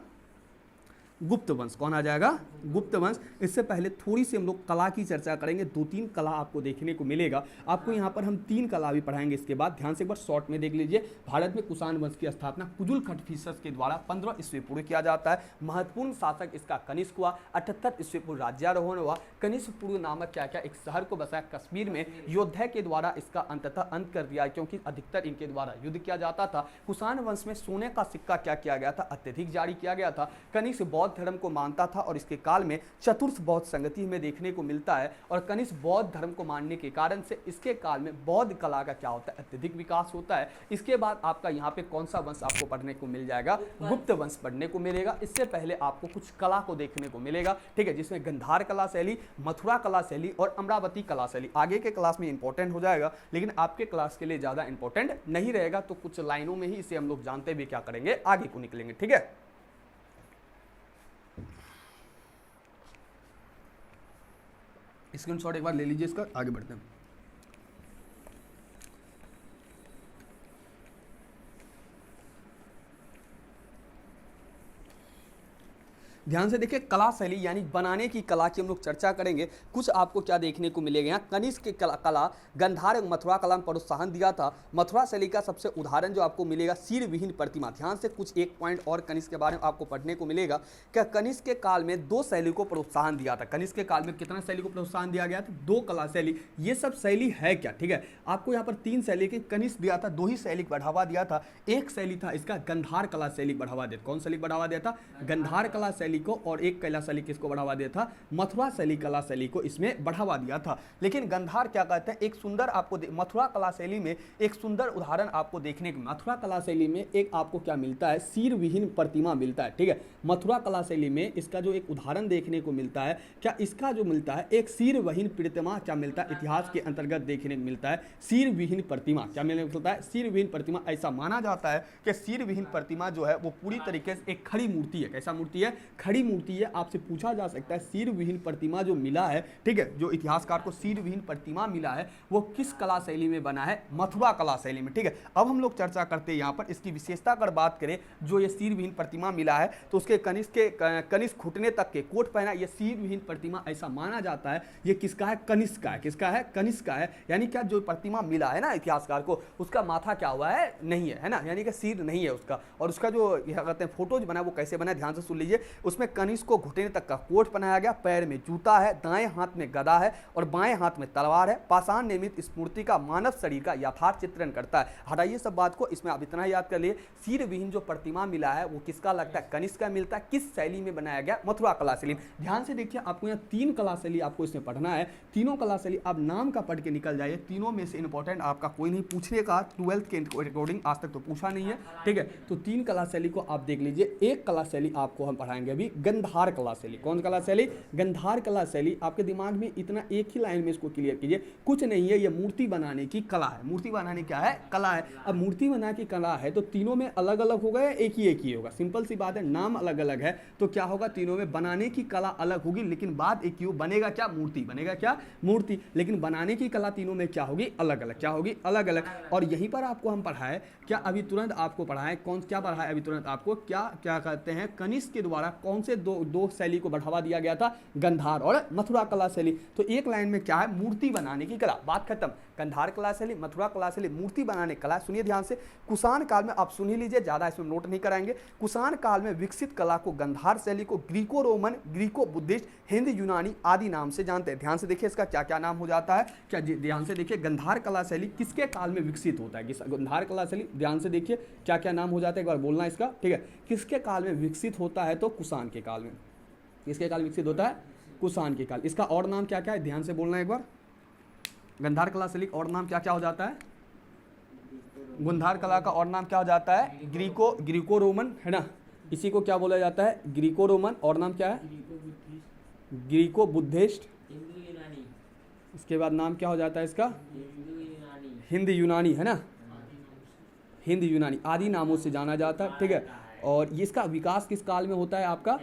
गुप्त वंश। कौन आ जाएगा? गुप्त वंश। इससे पहले थोड़ी सी हम लोग कला की चर्चा करेंगे। 2-3 कला आपको देखने को मिलेगा। आपको यहाँ पर हम 3 कला भी पढ़ाएंगे। इसके बाद ध्यान से एक बार शॉर्ट में देख लीजिए। भारत में कुषाण वंश की स्थापना कुजुल खटफिसस के द्वारा 15 ईस्वी पूर्व किया जाता है। महत्वपूर्ण शासक इसका कनिष्क हुआ। 78 ईस्वी पूर्व राज्यारोहण हुआ। कनिष्कपुर नामक क्या क्या एक शहर को बसाया कश्मीर में। योद्धा के द्वारा इसका अंततः अंत कर दिया, क्योंकि अधिकतर इनके द्वारा युद्ध किया जाता था। कुषाण वंश में सोने का सिक्का क्या किया गया था? अत्यधिक जारी किया गया था। कनिष्क बौद्ध धर्म को मानता था और इसके काल में चतुर्थ बौद्ध संगति में देखने को मिलता है। और कनिष्क बौद्ध धर्म को मानने के कारण से इसके काल में बौद्ध कला का क्या होता है? अत्यधिक विकास होता है। इसके बाद आपका यहाँ पे कौन सा वंश आपको पढ़ने को मिल जाएगा? गुप्त वंश पढ़ने को मिलेगा। इससे पहले आपको कुछ कला को देखने को मिलेगा, ठीक है, जिसमें गंधार कला शैली, मथुरा कला शैली और अमरावती कला शैली आगे के क्लास में इंपॉर्टेंट हो जाएगा, लेकिन आपके क्लास के लिए ज्यादा इंपॉर्टेंट नहीं रहेगा। तो कुछ लाइनों में ही इसे हम लोग जानते हुए क्या करेंगे, आगे को निकलेंगे, ठीक है। स्क्रीनशॉट एक बार ले लीजिए इसका, आगे बढ़ते हैं। ध्यान से देखिए, कला शैली यानी बनाने की कला की हम लोग चर्चा करेंगे। कुछ आपको क्या देखने को मिलेगा यहाँ, कनिष्क की कला गंधार एवं मथुरा कला में प्रोत्साहन दिया था। मथुरा शैली का सबसे उदाहरण जो आपको मिलेगा सिर विहीन प्रतिमा। ध्यान से कुछ एक पॉइंट और कनिष्क के बारे में आपको पढ़ने को मिलेगा। क्या कनिष्क के काल में 2 शैली को प्रोत्साहन दिया था? कनिष्क के काल में कितना शैली को प्रोत्साहन दिया गया था? 2 कला शैली। ये सब शैली है क्या, ठीक है। आपको यहाँ पर 3 शैली के कनिष्क दिया था, 2 ही शैली को बढ़ावा दिया था। एक शैली था इसका गंधार कला शैली बढ़ावा दिया। कौन शैली बढ़ावा दिया था? गंधार कला शैली शैली को और एक कला शैली किसको बढ़ावा दिया था, मथुरा शैली कला शैली को इसमें बढ़ावा दिया था। लेकिन गंधार क्या कहते हैं, एक सुंदर आपको मथुरा कला शैली में एक सुंदर उदाहरण आपको देखने को, मथुरा कला शैली में एक आपको क्या मिलता है, सिर विहीन प्रतिमा मिलता है। ठीक है, मथुरा कला शैली में इसका जो एक उदाहरण देखने को मिलता है, क्या इसका जो मिलता है एक सिर विहीन प्रतिमा क्या मिलता है, इतिहास के अंतर्गत देखने को मिलता है सिर विहीन प्रतिमा। क्या मिलने को मिलता है, सिर विहीन प्रतिमा। ऐसा माना जाता है कि सिर विहीन प्रतिमा जो है वो पूरी तरीके से एक खड़ी मूर्ति है। कैसा मूर्ति है, खड़ी मूर्ति है। आपसे पूछा जा सकता है सिर विहीन प्रतिमा जो मिला है, ठीक है, जो इतिहासकार को सिर विहीन प्रतिमा मिला है वो किस कला शैली में बना है, मथुरा कला शैली में। ठीक है, अब हम लोग चर्चा करते हैं यहाँ पर इसकी विशेषता अगर बात करें, जो ये सिर विहीन प्रतिमा मिला है तो उसके कनिष्क घुटने तक के कोट पहना, ये सिर विहीन प्रतिमा ऐसा माना जाता है ये किसका है, कनिष्क का है। किसका है, कनिष्क का है। यानी क्या जो प्रतिमा मिला है ना इतिहासकार को, उसका माथा क्या हुआ है, नहीं है, है ना, यानी कि सिर नहीं है उसका। और उसका जो क्या कहते हैं फोटो जो बना वो कैसे बना है, ध्यान से सुन लीजिए। उसमें कनिष्क को घुटने तक का कोट पहनाया गया, पैर में जूता है, दाएं हाथ में गदा है और बाएं हाथ में तलवार है। पाषाण निर्मित इस मूर्ति का मानव शरीर का यथार्थ चित्रण करता है। हटाइए सब बात को, इसमें आप इतना याद कर लिए, सिर विहीन जो प्रतिमा मिला है वो किसका लगता है, कनिष्क का मिलता है। किस शैली में बनाया गया, मथुरा कला शैली। ध्यान से देखिए, आपको यहाँ 3 कला शैली आपको इसमें पढ़ना है। तीनों कला शैली आप नाम का पढ़ के निकल जाइए। तीनों में से इंपॉर्टेंट आपका कोई नहीं पूछने का, 12th के रिकॉर्डिंग आज तक तो पूछा नहीं है। ठीक है, तो 3 कला शैली को आप देख लीजिए। एक कला शैली आपको हम पढ़ाएंगे अभी, गंधार कला शैली। कौन कला शैली, गंधार कला शैली। आपके दिमाग में इतना एक ही लाइन में इसको क्लियर कीजिए, कुछ नहीं है, ये मूर्ति बनाने की कला है। मूर्ति बनाने क्या है, कला है। अब मूर्ति बनाने की कला है तो तीनों में अलग अलग होगा या एक ही होगा, सिंपल सी बात है। नाम अलग अलग है तो क्या होगा, तीनों में बनाने की कला अलग होगी लेकिन बात एक ही हो, बनेगा क्या, मूर्ति बनेगा, क्या, मूर्ति। लेकिन बनाने की कला तीनों में क्या होगी, अलग अलग। क्या होगी, अलग अलग। और यहीं पर आपको हम पढ़ाए, क्या अभी तुरंत आपको पढ़ाए, कौन क्या पढ़ाए अभी तुरंत आपको, क्या क्या कहते हैं, कनिष्क के द्वारा कौन से दो शैली को बढ़ावा दिया गया था, गंधार और मथुरा कला शैली। तो एक लाइन में क्या है, मूर्ति बनाने की कला, बात खत्म। गंधार कला शैली, मथुरा कला शैली, मूर्ति बनाने कला। सुनिए ध्यान से, कुषाण काल में, आप सुन ही लीजिए, ज्यादा इसमें नोट नहीं कराएंगे। कुषाण काल में विकसित कला को गंधार शैली को Greco Roman, Greco Buddhist, Hind यूनानी आदि नाम से जानते हैं। ध्यान से देखिए इसका क्या क्या नाम हो जाता है, क्या ध्यान से देखिए, गंधार कला शैली किसके काल में विकसित होता है, गंधार कला शैली, ध्यान से देखिए क्या क्या नाम हो जाता है, एक बार बोलना इसका। ठीक है, किसके काल में विकसित होता है, तो कुषाण के काल में। किसके काल विकसित होता है, कुषाण के काल। इसका और नाम क्या क्या है, ध्यान से बोलना एक बार। गंधार कला शैली और नाम क्या क्या हो जाता है, गंधार कला का और नाम क्या हो जाता है, ग्रीको रोमन, है ना, इसी को क्या बोला जाता है, ग्रीको रोमन। और नाम क्या है, ग्रीको बुद्धिस्ट। इसके बाद नाम क्या हो जाता है इसका, हिंद यूनानी, है ना, हिंद यूनानी आदि नामों से जाना जाता है। ठीक है, और इसका विकास किस काल में होता है, आपका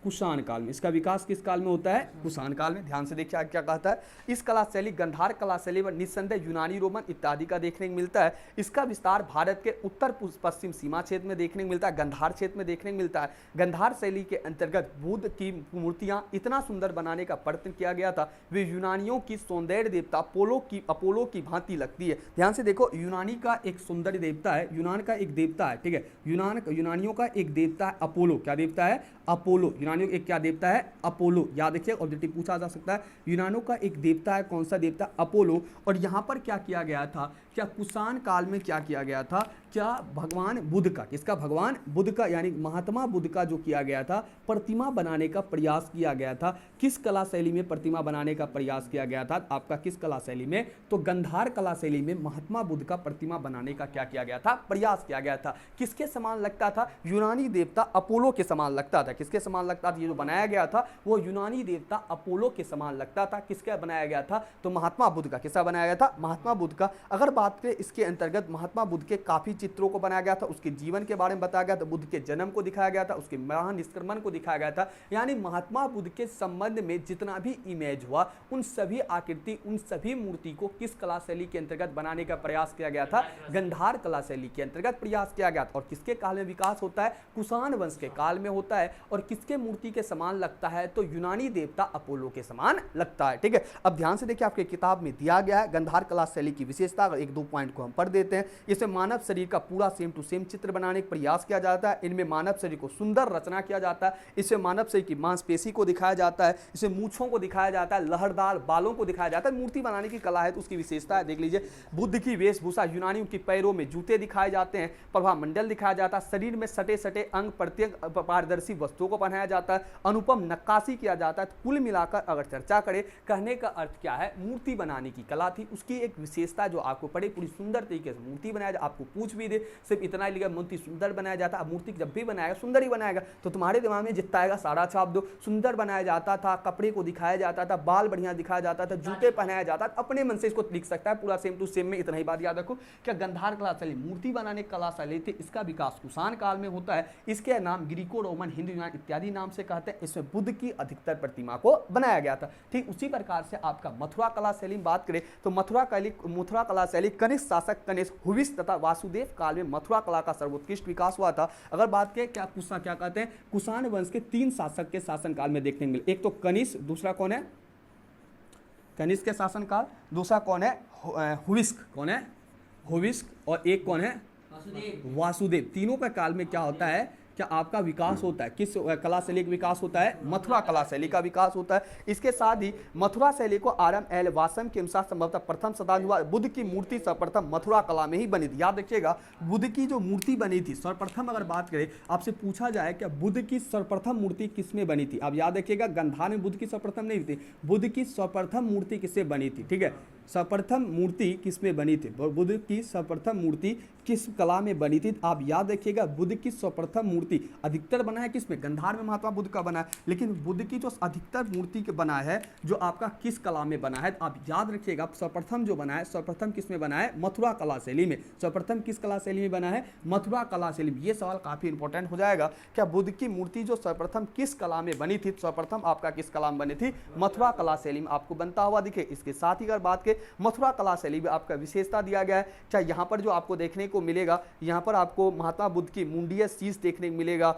कुषाण काल में। इसका विकास किस काल में होता है, कुषाण काल में। ध्यान से देखिए क्या कहता है, इस कला शैली गंधार कला शैली में निस्संदेह यूनानी, रोमन इत्यादि का देखने को मिलता है। इसका विस्तार भारत के उत्तर पश्चिम सीमा क्षेत्र में देखने को मिलता है, गंधार क्षेत्र में देखने को मिलता है। गंधार शैली के अंतर्गत बुद्ध की मूर्तियां इतना सुंदर बनाने का प्रयत्न किया गया था, वे यूनानियों की सौंदर्य देवता अपोलो की भांति लगती है। ध्यान से देखो, यूनानी का एक सौंदर्य देवता है, यूनान का एक देवता है। ठीक है, यूनानियों का एक देवता है अपोलो। क्या देवता है, अपोलो। यूनानियों एक क्या देवता है, अपोलो। याद रखिए, ऑब्जेक्टिव पूछा जा सकता है। यूनानियों का एक देवता है, कौन सा देवता, अपोलो। और यहाँ पर क्या किया गया था, क्या कुषाण काल में क्या किया गया था, क्या भगवान बुद्ध का, किसका, भगवान बुद्ध का, यानी महात्मा बुद्ध का जो किया गया था, प्रतिमा बनाने का प्रयास किया गया था। किस कला शैली में प्रतिमा बनाने का प्रयास किया गया था आपका, किस कला शैली में, तो गंधार कला शैली में महात्मा बुद्ध का प्रतिमा बनाने का क्या किया गया था, प्रयास किया गया था। किसके समान लगता था, यूनानी देवता अपोलो के समान लगता था। किसके समान लगता था, ये जो बनाया गया था वो यूनानी देवता अपोलो के समान लगता था। किसका बनाया गया था, तो महात्मा बुद्ध का। किसका बनाया गया था, महात्मा बुद्ध का। अगर बात करें इसके अंतर्गत, महात्मा बुद्ध के काफी चित्रों को बनाया गया था, उसके जीवन के बारे में बताया गया था, बुद्ध के जन्म को दिखाया गया था, उसके महानिष्क्रमण को दिखाया गया था। यानी महात्मा बुद्ध के संबंध में जितना भी इमेज हुआ, उन सभी आकृति, उन सभी मूर्ति को किस कला शैली के अंतर्गत बनाने का प्रयास किया गया था, गंधार कला शैली के अंतर्गत प्रयास किया गया था। और किसके काल में विकास होता है, कुषाण वंश के काल में होता है। और किसके मूर्ति के समान लगता है, तो यूनानी देवता अपोलो के समान लगता है। ठीक है, अब ध्यान से देखिए, आपके किताब में दिया गया है गंधार कला शैली की विशेषता, एक दो पॉइंट को हम पढ़ देते हैं। इसमें मानव शरीर का पूरा सेम टू सेम चित्र बनाने का प्रयास किया जाता है। इनमें मानव शरीर को सुंदर रचना किया जाता है। इसमें मानव शरीर की मांसपेशी को दिखाया जाता है, इसमें मूंछों को दिखाया जाता है, लहरदार बालों को दिखाया जाता है। मूर्ति बनाने की कला है तो उसकी विशेषता है, देख लीजिए। बुद्ध की वेशभूषा, यूनानियों की पैरों में जूते दिखाए जाते हैं, प्रभा मंडल दिखाया जाता है, शरीर में सटे सटे अंग प्रत्येक पारदर्शी वस्तुओं को पहनाया जाता जाता है, अनुपम नक्काशी किया जाता है। तो कुल मिलाकर अगर चर्चा करें, कहने का अर्थ क्या है, मूर्ति बनाने की कला थी, उसकी एक विशेषता जो आपको पड़े, पूरी सुंदर तरीके से मूर्ति बनाया जाए, आपको पूछ भी दे सिर्फ इतना ही लिखा मूर्ति सुंदर बनाया जाता है। अब मूर्ति जब भी बनाएगा सुंदर ही बनाएगा, तो तुम्हारे दिमाग में जितना आएगा सारा छाप दो। सुंदर बनाया जाता था, कपड़े को दिखाया जाता था, बाल बढ़िया दिखाया जाता था, जूते पहनाया जाता था, अपने मन से इसको लिख सकता है पूरा सेम टू सेम में। इतना ही बात याद रखो, क्या गंधार कला शैली मूर्ति बनाने कला शैली थी, इसका विकास कुषाण काल में होता है। इसके नाम ग्रीको रोमन, हिंदू यूनानी इत्यादि नाम से कहते हैं। इसमें बुद्ध की अधिकतर प्रतिमा को बनाया गया था। ठीक उसी प्रकार से आपका मथुरा कला शैली में बात करें तो मथुरा कला शैली कनिष्क शासक कनिष्क हुविस तथा वासुदेव काल में मथुरा कला का सर्वोत्कृष्ट विकास हुआ था। अगर बात करें क्या कहते हैं, कुषाण वंश के 3 शासक के शासनकाल में देखने को मिले। एक तो कनिष्क, दूसरा कौन है, कनिष्क के शासनकाल, दूसरा कौन है, हुविस्क, कौन है, हुविस्क, और एक कौन है, वासुदेव। तीनों का काल में क्या होता है, क्या आपका विकास होता है, किस कला शैली का विकास होता है, मथुरा कला शैली का विकास होता है। इसके साथ ही मथुरा शैली को आरएम एल वासम के अनुसार संभवतः प्रथम शताब्दी हुआ। बुद्ध की मूर्ति सर्वप्रथम मथुरा कला में ही बनी थी। याद रखिएगा, बुद्ध की जो मूर्ति बनी थी सर्वप्रथम, अगर बात करें आपसे पूछा जाए क्या बुद्ध की सर्वप्रथम मूर्ति किसमें बनी थी, आप याद रखिएगा गंधार में बुद्ध की सर्वप्रथम नहीं थी, बुद्ध की सर्वप्रथम मूर्ति किससे बनी थी। ठीक है, सर्वप्रथम मूर्ति किसमें बनी थी, बुद्ध की सर्वप्रथम मूर्ति किस कला में बनी थी, आप याद रखिएगा बुद्ध की सर्वप्रथम मूर्ति अधिकतर बना है किसमें, गंधार में महात्मा बुद्ध का बना है। लेकिन बुद्ध की जो अधिकतर मूर्ति के बना है जो आपका किस कला में बना है, आप याद रखिएगा सर्वप्रथम जो बना है, सर्वप्रथम किस में बना है, मथुरा कला शैली में। सर्वप्रथम किस कला शैली में बना है, मथुरा कला शैली में। ये सवाल काफी इंपॉर्टेंट हो जाएगा, क्या बुद्ध की मूर्ति जो सर्वप्रथम किस कला में बनी थी, सर्वप्रथम आपका किस कला में बनी थी, मथुरा कला शैली में आपको बनता हुआ दिखे। इसके साथ ही अगर बात करें मथुरा कला शैली में आपका विशेषता दिया गया है, चाहे यहाँ पर जो आपको देखने को मिलेगा, यहाँ पर आपको महात्मा बुद्ध की मुंडिया शीश देखने को मिलेगा,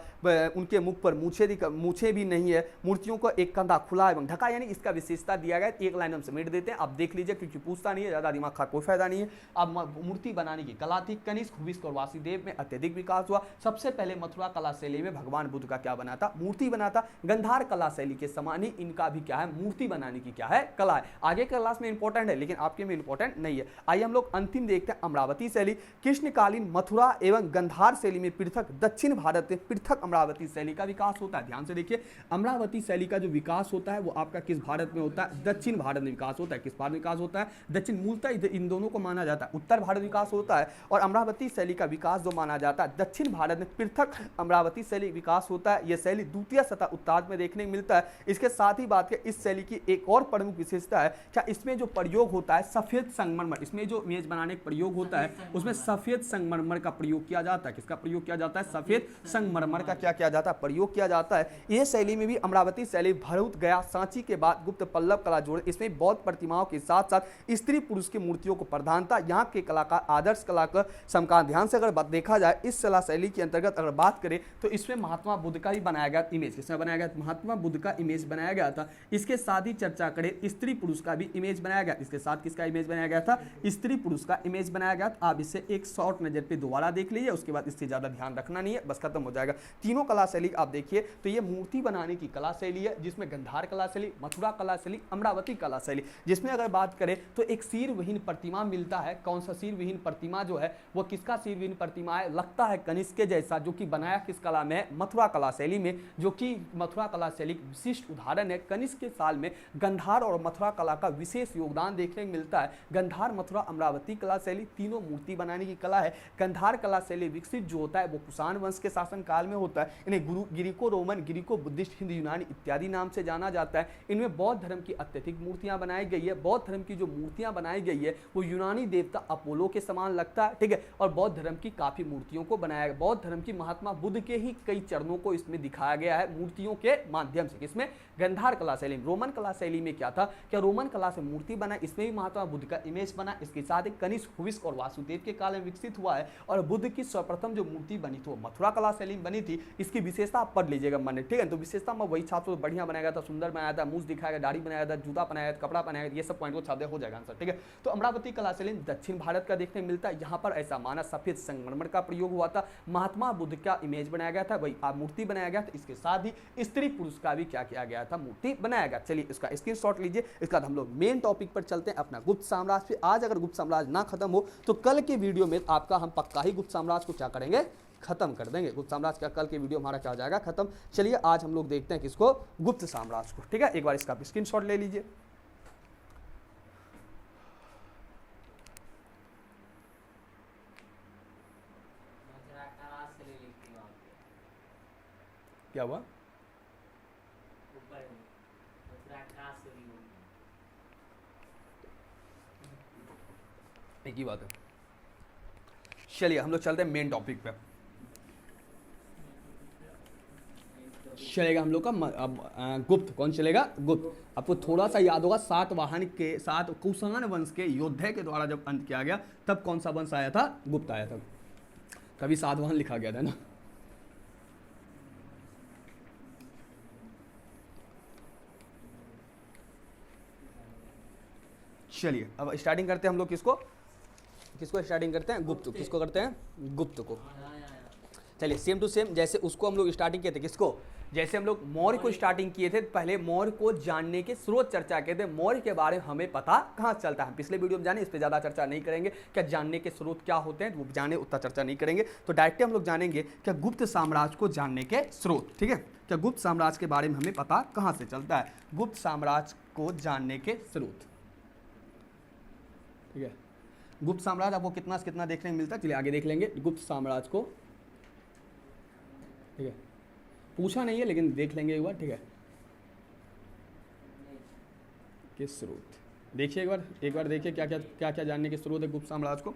उनके मुख पर मूछें भी नहीं है, मूर्तियों को एक कंधा खुला एवं ढका, यानी इसका विशेषता दिया गया है। एक लाइन हम समेट देते हैं, आप देख लीजिए क्योंकि पूछता नहीं है, ज्यादा दिमाग का कोई फायदा नहीं है। अब मूर्ति बनाने की कला थी, कनिष्क, हुविस्क और वासुदेव में अत्यधिक विकास हुआ। सबसे पहले मथुरा कला शैली में भगवान बुद्ध का क्या बना था, मूर्ति बना था। गंधार कला शैली के समान ही इनका भी क्या है, मूर्ति बनाने की क्या है, कला है। आगे के क्लास में इंपॉर्टेंट है लेकिन आपके में इंपॉर्टेंट नहीं है। आइए हम लोग अंतिम देखते हैं अमरावती शैली। कृष्णकालीन मथुरा एवं गंधार शैली में पृथक दक्षिण भारत में पृथक अमरावती शैली का विकास होता है। ध्यान से देखिए, अमरावती शैली का जो विकास होता है वो आपका किस भारत में होता है, दक्षिण भारत में विकास होता है। किस भारत में विकास होता है, दक्षिण। मूलतः इन दोनों को माना जाता है, उत्तर भारत विकास होता है और अमरावती शैली का विकास जो माना जाता है दक्षिण भारत में पृथक अमरावती शैली विकास होता है। यह शैली द्वितीय सतह उत्तरार्ध में देखने को मिलता है। इसके साथ ही बात करें इस शैली की एक और प्रमुख विशेषता है, क्या इसमें जो प्रयोग होता है सफेद संगमरमर, इसमें जो इमेज बनाने का प्रयोग होता है उसमें सफेद संगमरमर का प्रयोग किया जाता है। किसका प्रयोग किया जाता है, सफेद संगमरमर का क्या किया जाता है, प्रयोग किया जाता है। यह शैली में भी अमरावती शैली भरूच, गया, सांची के बाद गुप्त पल्लव कला जोड़े। इसमें बौद्ध प्रतिमाओं के साथ साथ स्त्री पुरुष की मूर्तियों को प्रधानता, यहाँ के कलाकार आदर्श कला का समकालीन। ध्यान से अगर देखा जाए इस कला शैली के अंतर्गत अगर बात करें तो इसमें महात्मा बुद्ध का ही बनाया गया इमेज, किसमें बनाया गया, महात्मा बुद्ध का इमेज बनाया गया था। इसके साथ ही चर्चा करें स्त्री पुरुष का भी इमेज बनाया गया। इसके साथ किसका इमेज बनाया गया था, स्त्री पुरुष का इमेज बनाया गया। आप इसे एक शॉर्ट नजर पे दोबारा देख लीजिए, उसके बाद इससे ज्यादा ध्यान रखना नहीं है, बस खत्म हो जाएगा। तीनों कला शैली आप देखिए तो ये मूर्ति बनाने की कला शैली है, जिसमें गंधार कला शैली, मथुरा कला शैली, अमरावती कला शैली। जिसमें अगर बात करें तो एक सिर विहीन प्रतिमा मिलता है। कौन सा सिर विहीन प्रतिमा जो है वो किसका सिर विहीन प्रतिमा है, लगता है कनिष्क के जैसा, जो कि बनाया किस कला में है, मथुरा कला शैली में, जो कि मथुरा कला शैली विशिष्ट उदाहरण है। कनिष्क के साल में गंधार और मथुरा कला का विशेष योगदान देखने को मिलता है। गंधार, मथुरा, अमरावती कला शैली तीनों मूर्ति बनाने की कला है। गंधार कला शैली विकसित जो होता है वो कुषाण वंश के शासन काल में होता है। इन्हें Greco Roman, Greco Buddhist, Hindu यूनानी इत्यादि नाम से जाना जाता है। इनमें बौद्ध धर्म की अत्यधिक मूर्तियां बनाई गई है। बौद्ध धर्म की जो मूर्तियां बनाई गई है वो यूनानी देवता अपोलो के समान लगता है, ठीक है। और बौद्ध धर्म की काफी मूर्तियों को बनाया गया। बौद्ध धर्म की महात्मा बुद्ध के ही कई चरणों को इसमें दिखाया गया है मूर्तियों के माध्यम से। किसमें, गंधार कला शैली। रोमन कला शैली में क्या था, क्या रोमन कला से मूर्ति बना, इसमें भी महात्मा बुद्ध का इमेज बना। इसके साथ ही कनिष्क, हुविस्क और वासुदेव के काल में विकसित हुआ है। और बुद्ध की सर्वप्रथम जो मूर्ति बनी थी वो मथुरा कला शैली में बनी थी। इसकी विशेषता आप पढ़ लीजिएगा मन, ठीक है। तो विशेषता में वही छाप तो बढ़िया बनाया गया था, सुंदर बनाया था, मूछ दिखाया गया, दाढ़ी बनाया था, जूता बनाया था, कपड़ा बनाया गया, ये सब पॉइंट को छाप दे हो जाएगा आंसर, ठीक है। तो अमरावती कला शैली दक्षिण भारत का देखने मिलता है। यहाँ पर ऐसा माना सफेद संगमरमर का प्रयोग हुआ था। महात्मा बुद्ध का इमेज बनाया गया था, वही मूर्ति बनाया गया था। इसके साथ ही स्त्री पुरुष का भी क्या किया गया था, मूर्ति बनाया गया। चलिए इसका स्क्रीनशॉट लीजिए। इसका हम लोग मेन टॉपिक पर चलते हैं, अपना गुप्त साम्राज्य पे। आज अगर गुप्त साम्राज्य ना खत्म हो तो कल के वीडियो में आपका हम पक्का ही गुप्त साम्राज्य को क्या करेंगे, खत्म कर देंगे। गुप्त साम्राज्य का कल के वीडियो हमारा क्या हो जाएगा, खत्म। चलिए आज हम लोग देखते हैं किसको, गुप्त साम्राज्य को। ठीक है, एक बार इसका स्क्रीनशॉट ले लीजिए। क्या हुआ, एक ही बात है। चलिए हम लोग चलते हैं मेन टॉपिक पे। चलेगा हम लोग का गुप्त, कौन चलेगा, गुप्त। आपको थोड़ा सा याद होगा, सातवाहन के साथ कुषाण वंश के योद्धे के द्वारा जब अंत किया गया तब कौन सा वंश आया था, गुप्त आया था। कभी सातवाहन लिखा गया था ना। चलिए अब स्टार्टिंग करते हैं हम लोग किसको स्टार्टिंग करते हैं, गुप्त। किसको करते हैं, गुप्त को। चलिए सेम टू सेम जैसे उसको हम लोग स्टार्टिंग किए थे, किसको, जैसे हम लोग मौर्य को स्टार्टिंग किए थे। पहले मौर्य को जानने के स्रोत चर्चा किए थे, मौर्य के बारे में हमें पता कहाँ चलता है। पिछले वीडियो में जाने, इस पर ज़्यादा चर्चा नहीं करेंगे, क्या जानने के स्रोत क्या होते हैं वो जाने, उतना चर्चा नहीं करेंगे। तो डायरेक्टली हम लोग जानेंगे क्या गुप्त साम्राज्य को जानने के स्रोत। ठीक है, क्या गुप्त साम्राज्य के बारे में हमें पता कहाँ से चलता है, गुप्त साम्राज्य को जानने के स्रोत। ठीक है, गुप्त साम्राज्य आपको कितना से कितना देखने को मिलता है, चलिए आगे देख लेंगे गुप्त साम्राज्य को। ठीक है, पूछा नहीं है लेकिन देख लेंगे एक बार। ठीक है, किस स्रोत, देखिए एक बार देखिए क्या क्या जानने के स्रोत है गुप्त साम्राज्य को।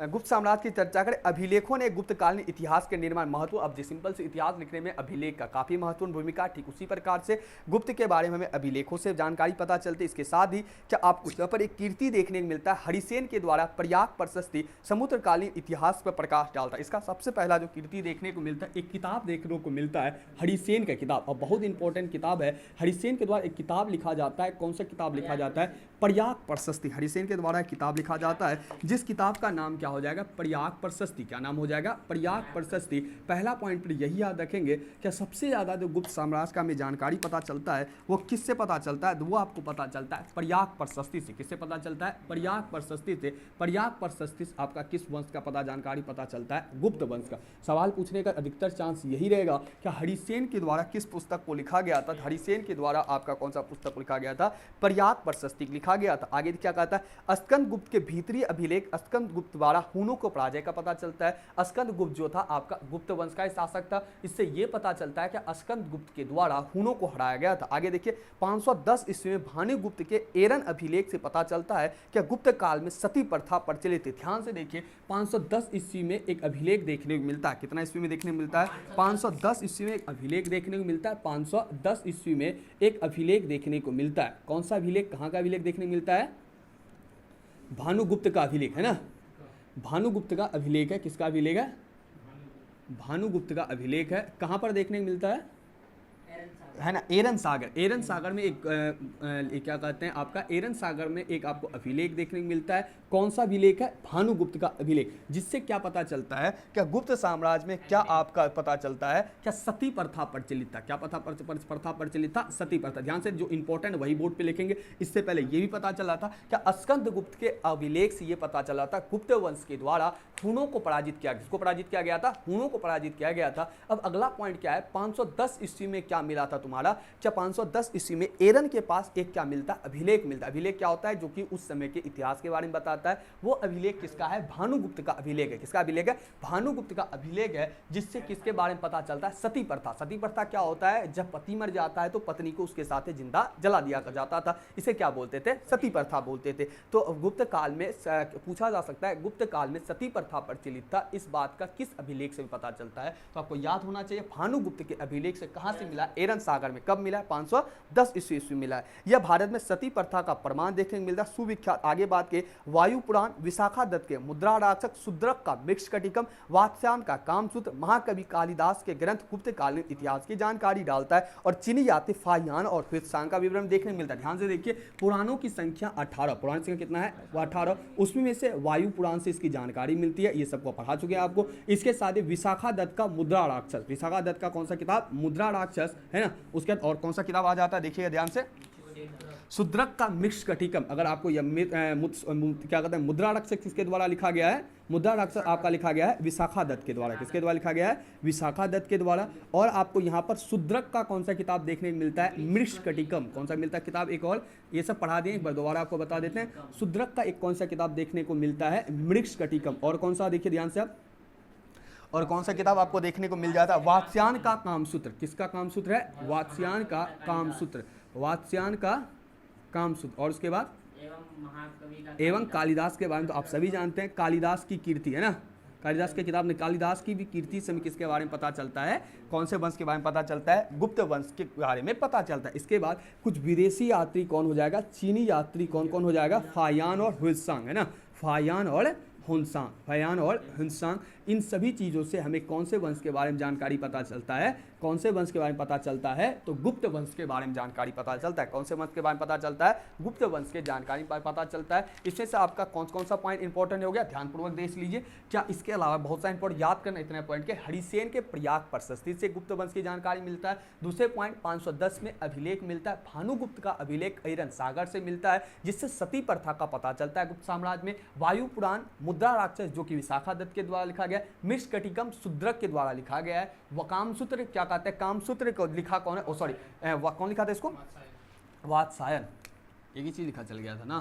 गुप्त साम्राज्य की चर्चा करें, अभिलेखों ने गुप्त कालीन इतिहास के निर्माण महत्व। अब सिंपल से इतिहास लिखने में अभिलेख का काफी महत्वपूर्ण भूमिका, ठीक उसी प्रकार से गुप्त के बारे में हमें अभिलेखों से जानकारी पता चलती है। इसके साथ ही क्या आपको यहाँ पर एक कीर्ति देखने को मिलता है, हरिसेन के द्वारा प्रयाग प्रशस्ति समुद्रकालीन इतिहास पर प्रकाश डालता है। इसका सबसे पहला जो कीर्ति देखने को मिलता है, एक किताब देखने को मिलता है हरिसेन का किताब, और बहुत इंपॉर्टेंट किताब है। हरिसेन के द्वारा एक किताब लिखा जाता है, कौन सा किताब लिखा जाता है, प्रयाग प्रशस्ति। हरिसेन के द्वारा एक किताब लिखा जाता है जिस किताब का नाम क्या हो जाएगा, प्रयाग प्रशस्ति। क्या नाम हो जाएगा, प्रयाग प्रशस्ति। पहला पॉइंट पर यही याद रखेंगे क्या सबसे ज़्यादा जो गुप्त साम्राज्य का हमें जानकारी पता चलता है वो किससे पता चलता है, वो आपको पता चलता है प्रयाग प्रशस्ति से। किससे पता चलता है, प्रयाग प्रशस्ति से। प्रयाग प्रशस्ति से आपका किस वंश का पता जानकारी पता चलता है, गुप्त वंश का। सवाल पूछने का अधिकतर चांस यही रहेगा क्या हरिसेन के द्वारा किस पुस्तक को लिखा गया था, हरिसेन के द्वारा आपका कौन सा पुस्तक लिखा गया था, प्रयाग प्रशस्ति लिखा गया था। आगे क्या कहता है, स्कंद गुप्त के भीतरी अभिलेख, स्कंद गुप्त द्वारा हुनों को पराजय का पता चलता है। स्कंद गुप्त जो था आपका गुप्त वंश का शासक था, इससे यह पता चलता है कि स्कंद गुप्त के द्वारा हुनों को हराया गया था। आगे देखिए 510 ईस्वी में भानुगुप्त के एरन अभिलेख से पता चलता है कि गुप्त काल में सती प्रथा प्रचलित थी। ध्यान से देखिए 510 ईस्वी में एक अभिलेख देखने को मिलता है। कितना ईस्वी में देखने को मिलता है, 510 ईस्वी में एक अभिलेख देखने को मिलता है। 510 ईस्वी में एक अभिलेख देखने को मिलता है। कौन सा अभिलेख, कहाँ का अभिलेख देखने को मिलता है, भानुगुप्त का अभिलेख है ना, भानुगुप्त का अभिलेख है। किसका अभिलेख है, भानुगुप्त का अभिलेख है। कहाँ पर देखने को मिलता है ना, एरन सागर। एरन सागर में एक क्या कहते हैं आपका, एरन सागर में एक आपको अभिलेख देखने को मिलता है। कौन सा अभिलेख है, भानुगुप्त का अभिलेख। जिससे क्या पता चलता है, क्या गुप्त साम्राज्य में क्या आपका पता चलता है, क्या सती प्रथा प्रचलित था। क्या प्रथा प्रचलित था, सती प्रथा। ध्यान से जो इंपॉर्टेंट वही बोर्ड पे लिखेंगे। इससे पहले ये भी पता चला था क्या स्कंद गुप्त के अभिलेख से ये पता चला था गुप्त वंश के द्वारा हुनों को पराजित किया। किसको पराजित किया गया था, हुनों को पराजित किया गया था। अब अगला पॉइंट क्या है, 510 ईस्वी में क्या मिला था तुम्हारा, क्या 510 ईस्वी में एरन के पास एक क्या मिलता है, अभिलेख मिलता है। अभिलेख क्या होता है, जो कि उस समय के इतिहास के बारे में बताता है। वो अभिलेख किसका है, भानुगुप्त का अभिलेख है। किसका अभिलेख है, भानुगुप्त का अभिलेख है। जिससे किसके बारे में पता चलता है, सती प्रथा। सती प्रथा क्या होता है, जब पति मर जाता है तो पत्नी को उसके साथ जिंदा जला दिया जाता था। इसे क्या बोलते थे, सती प्रथा बोलते थे। तो गुप्त काल में पूछा जा सकता है गुप्त काल में सती प्रथा प्रचलित था, इस बात का किस अभिलेख से भी पता चलता है। तो आपको याद होना चाहिए भानुगुप्त के अभिलेख से कहां से मिला, एरन सागर में। कब मिला है, 510 ईस्वी मिला है। यह भारत में सती प्रथा का प्रमाण देखने को मिलता है। सुविख्यात आगे बात के वायु पुराण, विशाखा दत्त के मुद्रा राक्षक, शूद्रक का मृक्षकटिकम, वात्स्यायन का कामसूत्र, महाकवि कालिदास के ग्रंथ गुप्त कालीन इतिहास की जानकारी डालता है। और चीनी यात्री फाहियान और श्वेतसांग का विवरण देखने को मिलता है। ध्यान से देखिए पुराणों की संख्या 18, पुराण संख्या कितना है, 18। उसमें में से वायु पुराण से इसकी जानकारी मिलती है, ये सबको पढ़ा चुके हैं आपको। इसके साथ ही विशाखा दत्त का मुद्रा राक्षस, विशाखा दत्त का कौन सा किताब, मुद्रा राक्षस है ना। उसके बाद और कौन सा किताब आ जाता है, देखिएगा ध्यान से, शूद्रक का मिक्स कटिकम, अगर आपको क्या कहते हैं मुद्राक्षर किसके द्वारा लिखा गया है, मुद्राक्षर आपका लिखा गया है विशाखा दत्त के द्वारा, किसके द्वारा लिखा गया है, विशाखा दत्त के द्वारा। और आपको यहाँ पर शूद्रक का कौन सा किताब देखने को मिलता है, मृक्ष कटिकम, कौन सा मिलता है किताब, एक और ये सब पढ़ा दिए, एक बार दोबारा आपको बता देते हैं। शूद्रक का एक कौन सा किताब देखने को मिलता है, मृक्ष कटिकम। और कौन सा, देखिए ध्यान से आप, और कौन सा किताब आपको देखने को मिल जाता है, वात्स्यायन का कामसूत्र, किसका कामसूत्र है, वात्स्यायन का कामसूत्र, वात्स्यायन का कामसूत्र। और उसके बाद एवं कालिदास के बारे में तो आप सभी जानते हैं, कालिदास की कीर्ति है ना, कालिदास की किताब में कालिदास की भी कीर्ति से हमें किसके बारे में पता चलता है, कौन से वंश के बारे में पता चलता है, गुप्त वंश के बारे में पता चलता है। इसके बाद कुछ विदेशी यात्री कौन हो जाएगा, चीनी यात्री कौन कौन हो जाएगा, फायान और हुइत्सांग है ना, फायान और हुइत्सांग, फायान और हुइत्सांग। इन सभी चीज़ों से हमें कौन से वंश के बारे में जानकारी पता चलता है, कौन से वंश के बारे में पता चलता है, तो गुप्त वंश के बारे में जानकारी पता चलता है। कौन से वंश के बारे में पता चलता है, गुप्त वंश के जानकारी पता चलता है। इसमें से आपका कौन कौन सा पॉइंट इंपॉर्टेंट हो गया, ध्यानपूर्वक देख लीजिए। क्या इसके अलावा बहुत सारे इंपॉर्टेंट याद करना इतने पॉइंट के, हरिसेन के प्रयाग प्रशस्ति से गुप्त वंश की जानकारी मिलता है। दूसरे पॉइंट 510 में अभिलेख मिलता है, भानुगुप्त का अभिलेख अहिरन सागर से मिलता है, जिससे सती प्रथा का पता चलता है गुप्त साम्राज्य में। वायु पुराण, मुद्रा राक्षस जो कि विशाखा दत्त के द्वारा लिखा गया, मृक्ष कटिकम शूद्रक के द्वारा लिखा गया है। वकामसूत्र क्या कहते हैं, कामसूत्र को लिखा कौन है, कौन लिखा था इसको, वात्स्यायन, एक ही चीज लिखा चल गया था ना,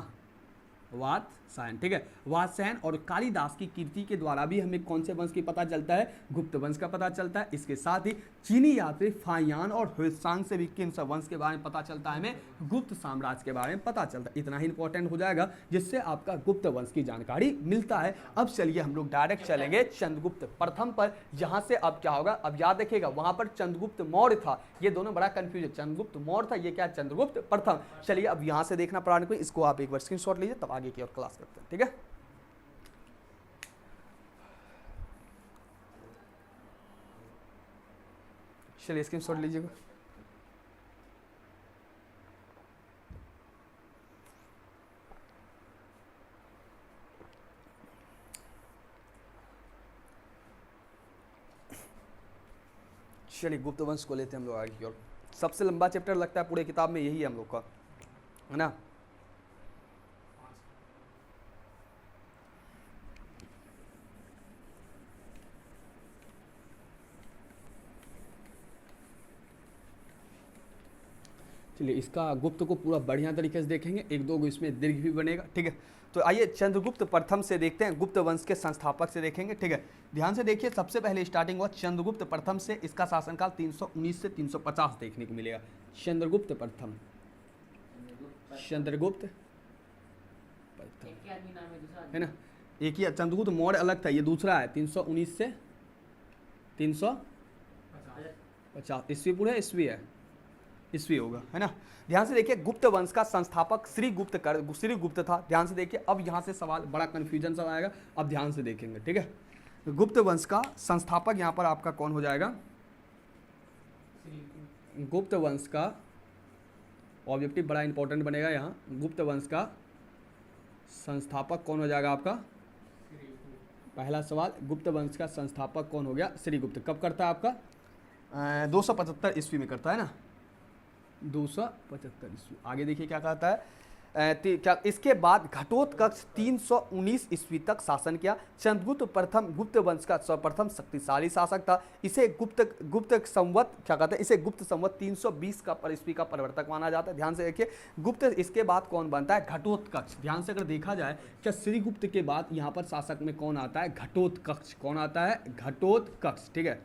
वात्स्यायन, ठीक है, वात्स्यायन। और कालिदास की कीर्ति के द्वारा भी हमें कौन से वंश की पता चलता है, गुप्त वंश का पता चलता है। इसके साथ ही चीनी यात्री फायान और हुइत्सांग से भी किन सब वंश के बारे में पता चलता है, हमें गुप्त साम्राज्य के बारे में पता चलता है। इतना ही इंपॉर्टेंट हो जाएगा, जिससे आपका गुप्त वंश की जानकारी मिलता है। अब चलिए हम लोग डायरेक्ट चलेंगे चंद्रगुप्त प्रथम पर, जहां से अब क्या होगा, अब याद रखिएगा वहां पर चंद्रगुप्त मौर्य था, ये दोनों बड़ा कंफ्यूजन, चंद्रगुप्त मौर्य था, ये क्या चंद्रगुप्त प्रथम। चलिए अब यहां से देखना प्रारंभ करें, इसको आप एक बार स्क्रीनशॉट लीजिए, तब आगे की और क्लास करते हैं, ठीक है। चलिए स्क्रीनशॉट लीजिएगा। चलिए गुप्त वंश को लेते हैं हम लोग आगे की ओर। सबसे लंबा चैप्टर लगता है पूरे किताब में, यही है हम लोग का, है ना। चलिए इसका गुप्त को पूरा बढ़िया तरीके से देखेंगे, एक दो इसमें दीर्घ भी बनेगा, ठीक है। तो आइए चंद्रगुप्त प्रथम से देखते हैं, गुप्त वंश के संस्थापक से देखेंगे, ठीक है। ध्यान से देखिए, सबसे पहले स्टार्टिंग हुआ चंद्रगुप्त प्रथम से, इसका शासनकाल 319 से 350 देखने को मिलेगा। चंद्रगुप्त प्रथम, चंद्रगुप्त है ना, एक ही चंद्रगुप्त मौर्य अलग था, ये दूसरा है, 319 से 350 ईस्वी पूरे ईस्वी है, ईस्वी होगा, है ना। ध्यान से देखिए, गुप्त वंश का संस्थापक श्रीगुप्त था। ध्यान से देखिए, अब यहाँ से सवाल बड़ा कंफ्यूजन सब आएगा, अब ध्यान से देखेंगे, ठीक है। गुप्त वंश का संस्थापक यहाँ पर आपका कौन हो जाएगा, गुप्त वंश का ऑब्जेक्टिव बड़ा इंपॉर्टेंट बनेगा यहाँ, गुप्त वंश का संस्थापक कौन हो जाएगा आपका, पहला सवाल, गुप्त वंश का संस्थापक कौन हो गया, श्रीगुप्त। कब करता है आपका, 275 ईस्वी में करता है ना, 275 ईस्वी। आगे देखिए क्या कहता है, क्या इसके बाद घटोत्कच 319 ईस्वी तक शासन किया। चंद्रगुप्त प्रथम गुप्त वंश का सर्वप्रथम शक्तिशाली शासक था। इसे गुप्त संवत क्या कहते हैं, इसे गुप्त संवत 320 का ईस्वी का परिवर्तक माना जाता है। ध्यान से देखिए, गुप्त इसके बाद कौन बनता है, घटोत्कच। ध्यान से अगर देखा जाए, क्या श्रीगुप्त के बाद यहाँ पर शासक में कौन आता है, घटोत्कच। कौन आता है, घटोत्कच, ठीक है।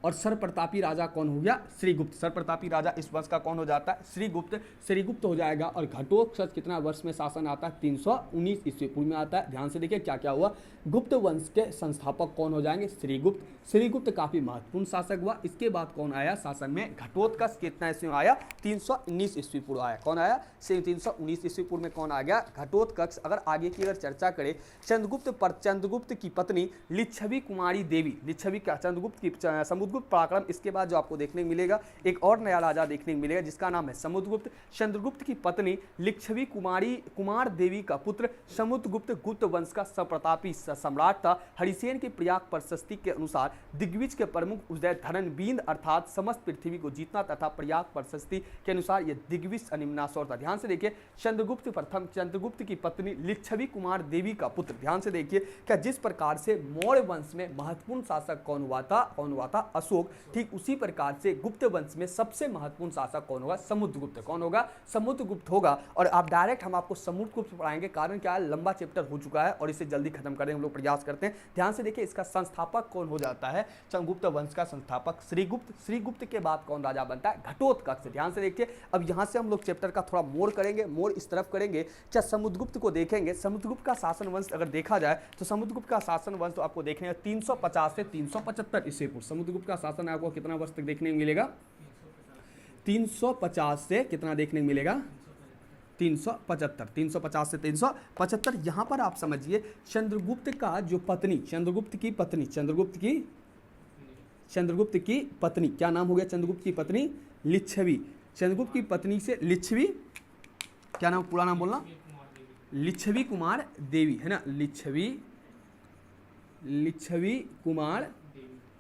और सर्वप्रतापी राजा कौन हो गया, श्रीगुप्त। सर्वप्रतापी राजा इस वंश का कौन हो जाता है, श्रीगुप्त हो जाएगा। और घटोत्कच कितना वर्ष में शासन आता है, 319 ईस्वी पूर्व में आता है। ध्यान से देखिए क्या क्या हुआ, गुप्त वंश के संस्थापक कौन हो जाएंगे, श्रीगुप्त काफी महत्वपूर्ण शासक हुआ। इसके बाद कौन आया शासन में, घटोत्कच कितना ईस्वी में आया, 319 ईस्वी पूर्व आया। कौन आया, 319 ईस्वी पूर्व में कौन आ गया, घटोत्कच। अगर आगे की चर्चा करें, चंद्रगुप्त की पत्नी लिच्छवी कुमारी देवी, लिच्छवी क्या, चंद्रगुप्त की समुद्रगुप्त पराक्रम। इसके बाद जो आपको देखने को मिलेगा एक और नया राजा देखने को मिलेगा जिसका नाम है समुद्रगुप्त। चंद्रगुप्त की पत्नी लिच्छवी कुमार देवी का पुत्र समुद्रगुप्त गुप्त वंश का सप्रतापी सम्राट था। हरिसेन की प्रयाग प्रशस्ति के अनुसार दिग्विजय के प्रमुख उदय धरणबींद अर्थात समस्त पृथ्वी को जीतना तथा प्रयाग प्रशस्ति के अनुसार यह दिग्विजय निम्नासौर था। ध्यान से देखिए, चंद्रगुप्त प्रथम चंद्रगुप्त की पत्नी लिच्छवी कुमार देवी का पुत्र। ध्यान से देखिए क्या जिस प्रकार से मौर्य वंश में महत्वपूर्ण शासक कौन हुआ था अशोक, ठीक उसी प्रकार से गुप्त वंश में सबसे महत्वपूर्ण शासक कौन होगा? समुद्रगुप्त। कौन होगा? समुद्रगुप्त होगा। और आप डायरेक्ट हम आपको समुद्रगुप्त पढ़ाएंगे, कारण क्या है, लंबा चैप्टर हो चुका है और इसे जल्दी खत्म करने हम लोग प्रयास करते हैं। ध्यान से देखिए इसका संस्थापक कौन हो जाता है? गुप्त वंश का संस्थापक श्रीगुप्त। श्रीगुप्त के बाद कौन राजा बनता है? घटोत्कच। ध्यान से देखिए, अब यहां से हम लोग चैप्टर का थोड़ा मोड़ करेंगे, मोड़ इस तरफ करेंगे, क्या समुद्रगुप्त को देखेंगे। समुद्रगुप्त का शासन वंश अगर देखा जाए तो समुद्रगुप्त का शासन वंश तो आपको देखने 350 से 375 ईस्वी पूर्व। समुद्रगुप्त का शासन आपको कितना वर्ष तक देखने को मिलेगा? 350 से कितना देखने को मिलेगा? 350 से 375। यहां पर आप समझिए चंद्रगुप्त का जो पत्नी, चंद्रगुप्त की पत्नी क्या नाम हो गया? चंद्रगुप्त की पत्नी लिच्छवी। चंद्रगुप्त की पत्नी से लिच्छवी, क्या नाम, पूरा नाम बोलना? लिच्छवी कुमार देवी, है ना? लिच्छवी कुमार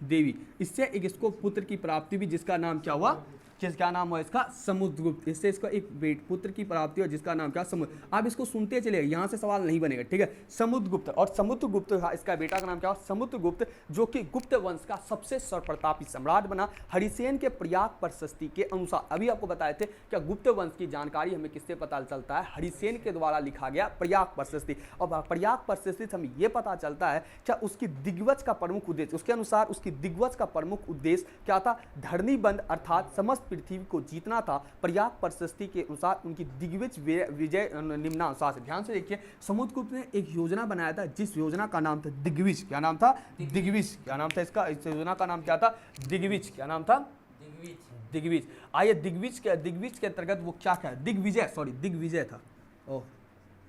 देवी। इससे एक इसको पुत्र की प्राप्ति भी, जिसका नाम क्या हुआ? क्या नाम हुआ इसका? समुद्रगुप्त। इससे इसका एक पुत्र की प्राप्ति हुआ जिसका नाम क्या? समुद्र। आप इसको सुनते चलिए, यहां से सवाल नहीं बनेगा, ठीक है? समुद्रगुप्त। और समुद्रगुप्त इसका बेटा का नाम क्या हुआ? समुद्रगुप्त, जो कि गुप्त वंश का सबसे सर्वप्रतापी सम्राट बना। हरिसेन के प्रयाग प्रशस्ति के अनुसार, अभी आपको बताए थे क्या गुप्त वंश की जानकारी हमें किससे पता चलता है? हरिसेन के द्वारा लिखा गया प्रयाग प्रशस्ति। और प्रयाग प्रशस्ति से हमें यह पता चलता है क्या उसकी दिग्विजय का प्रमुख उद्देश्य, उसके अनुसार उसकी दिग्विजय का प्रमुख उद्देश्य क्या था? धरणीबंध अर्थात समस्त पृथ्वी को जीतना था। प्रयाग प्रशस्ति के अनुसार उनकी दिग्विजय विजय निम्नानुसार से। ध्यान से देखिए, समुद्रगुप्त ने एक योजना बनाया था जिस योजना का नाम था दिग्विजय। क्या नाम था? दिग्विजय। क्या नाम था इसका? इस योजना का नाम क्या था? दिग्विजय। क्या नाम था? दिग्विजय। आइए दिग्विजय के अंतर्गत वो क्या था? दिग्विजय था। ओह,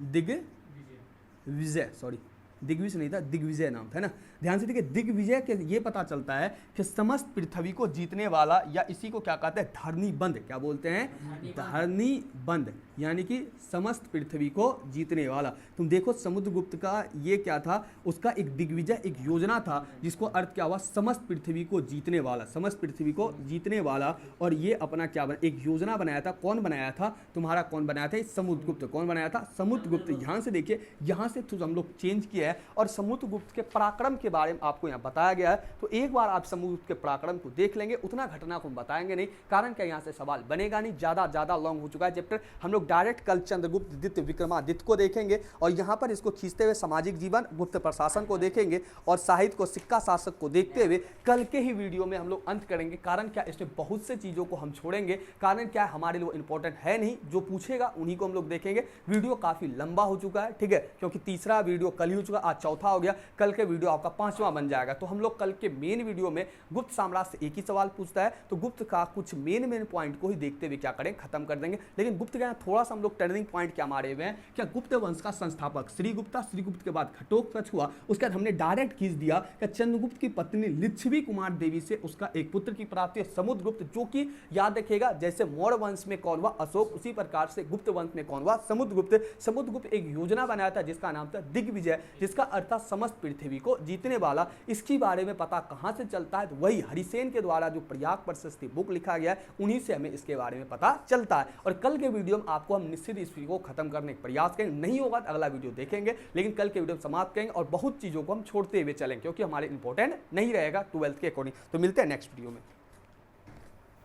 दिग्विजय, सॉरी दिग्विजय नहीं था, दिग्विजय नाम था ना। ध्यान से देखिए, दिग्विजय के ये पता चलता है कि समस्त पृथ्वी को जीतने वाला, या इसी को क्या कहते हैं? धरणीबंध। क्या बोलते हैं? धरणीबंध, यानी कि समस्त पृथ्वी को जीतने वाला। तुम देखो समुद्रगुप्त का ये क्या था? उसका एक दिग्विजय, एक योजना था जिसको अर्थ क्या हुआ? समस्त पृथ्वी को जीतने वाला, समस्त पृथ्वी को जीतने वाला। और ये अपना क्या बना? एक योजना बनाया था। कौन बनाया था? तुम्हारा कौन बनाया था? समुद्रगुप्त। कौन बनाया था? समुद्रगुप्त। ध्यान से देखिए, यहाँ से हम लोग चेंज किया है और समुद्रगुप्त के पराक्रम के बारे में आपको यहाँ बताया गया है। तो एक बार आप समुद्रगुप्त के पराक्रम को देख लेंगे, उतना घटना को हम बताएंगे नहीं, कारण क्या यहाँ से सवाल बनेगा नहीं, ज्यादा लॉन्ग हो चुका है चैप्टर। हम लोग डायरेक्ट कल चंद्रगुप्त द्वितीय विक्रमादित्य को देखेंगे और यहाँ पर इसको खींचते हुए सामाजिक जीवन, गुप्त प्रशासन को देखेंगे और साहित्य को, सिक्का शासक को देखते हुए कल के ही वीडियो में हम लोग अंत करेंगे। कारण क्या, इसमें बहुत से चीजों को हम छोड़ेंगे। कारण क्या, हमारे लिए इंपॉर्टेंट है नहीं, जो पूछेगा उन्हीं को हम लोग देखेंगे। वीडियो काफी लंबा हो चुका है, ठीक है, क्योंकि तीसरा वीडियो कल ही हो चुका, आज चौथा हो गया। कल के वीडियो आपका 5वां बन जाएगा। तो हम लोग कल के मेन वीडियो में गुप्त साम्राज्य से एक ही सवाल पूछता है, तो गुप्त का कुछ मेन पॉइंट को ही देखते हुए क्या करें, खत्म कर देंगे। लेकिन गुप्त का थोड़ा सा हम लोग टर्निंग पॉइंट क्या मारे हुए हैं, क्या गुप्त वंश का संस्थापक श्रीगुप्त के बाद घटोत्कच हुआ, उसके बाद हमने डायरेक्ट खींच दिया कि चंद्रगुप्त की पत्नी लिच्छवी कुमार देवी से उसका एक पुत्र की प्राप्ति है समुद्रगुप्त, जो कि याद रखिएगा जैसे मौर्य वंश में कौन हुआ? अशोक, उसी प्रकार से गुप्त वंश में कौन हुआ? समुद्रगुप्त। समुद्रगुप्त एक योजना बनाया था जिसका नाम था दिग्विजय, जिसका अर्थ था समस्त पृथ्वी को जीतने वाला। इसके बारे में पता कहां से चलता है? तो वही हरिसेन के द्वारा जो प्रयाग प्रशस्ति बुक लिखा गया है, उन्हीं से हमें इसके बारे में पता चलता है। और कल के वीडियो में आपको हम निश्चित इस वीडियो को खत्म करने का प्रयास करेंगे। नहीं होगा तो अगला वीडियो देखेंगे, लेकिन कल के वीडियो में समाप्त करेंगे और बहुत चीजों को हम छोड़ते हुए चलेंगे, क्योंकि हमारे इंपॉर्टेंट नहीं रहेगा 12th के अकॉर्डिंग। तो मिलते हैं नेक्स्ट वीडियो में।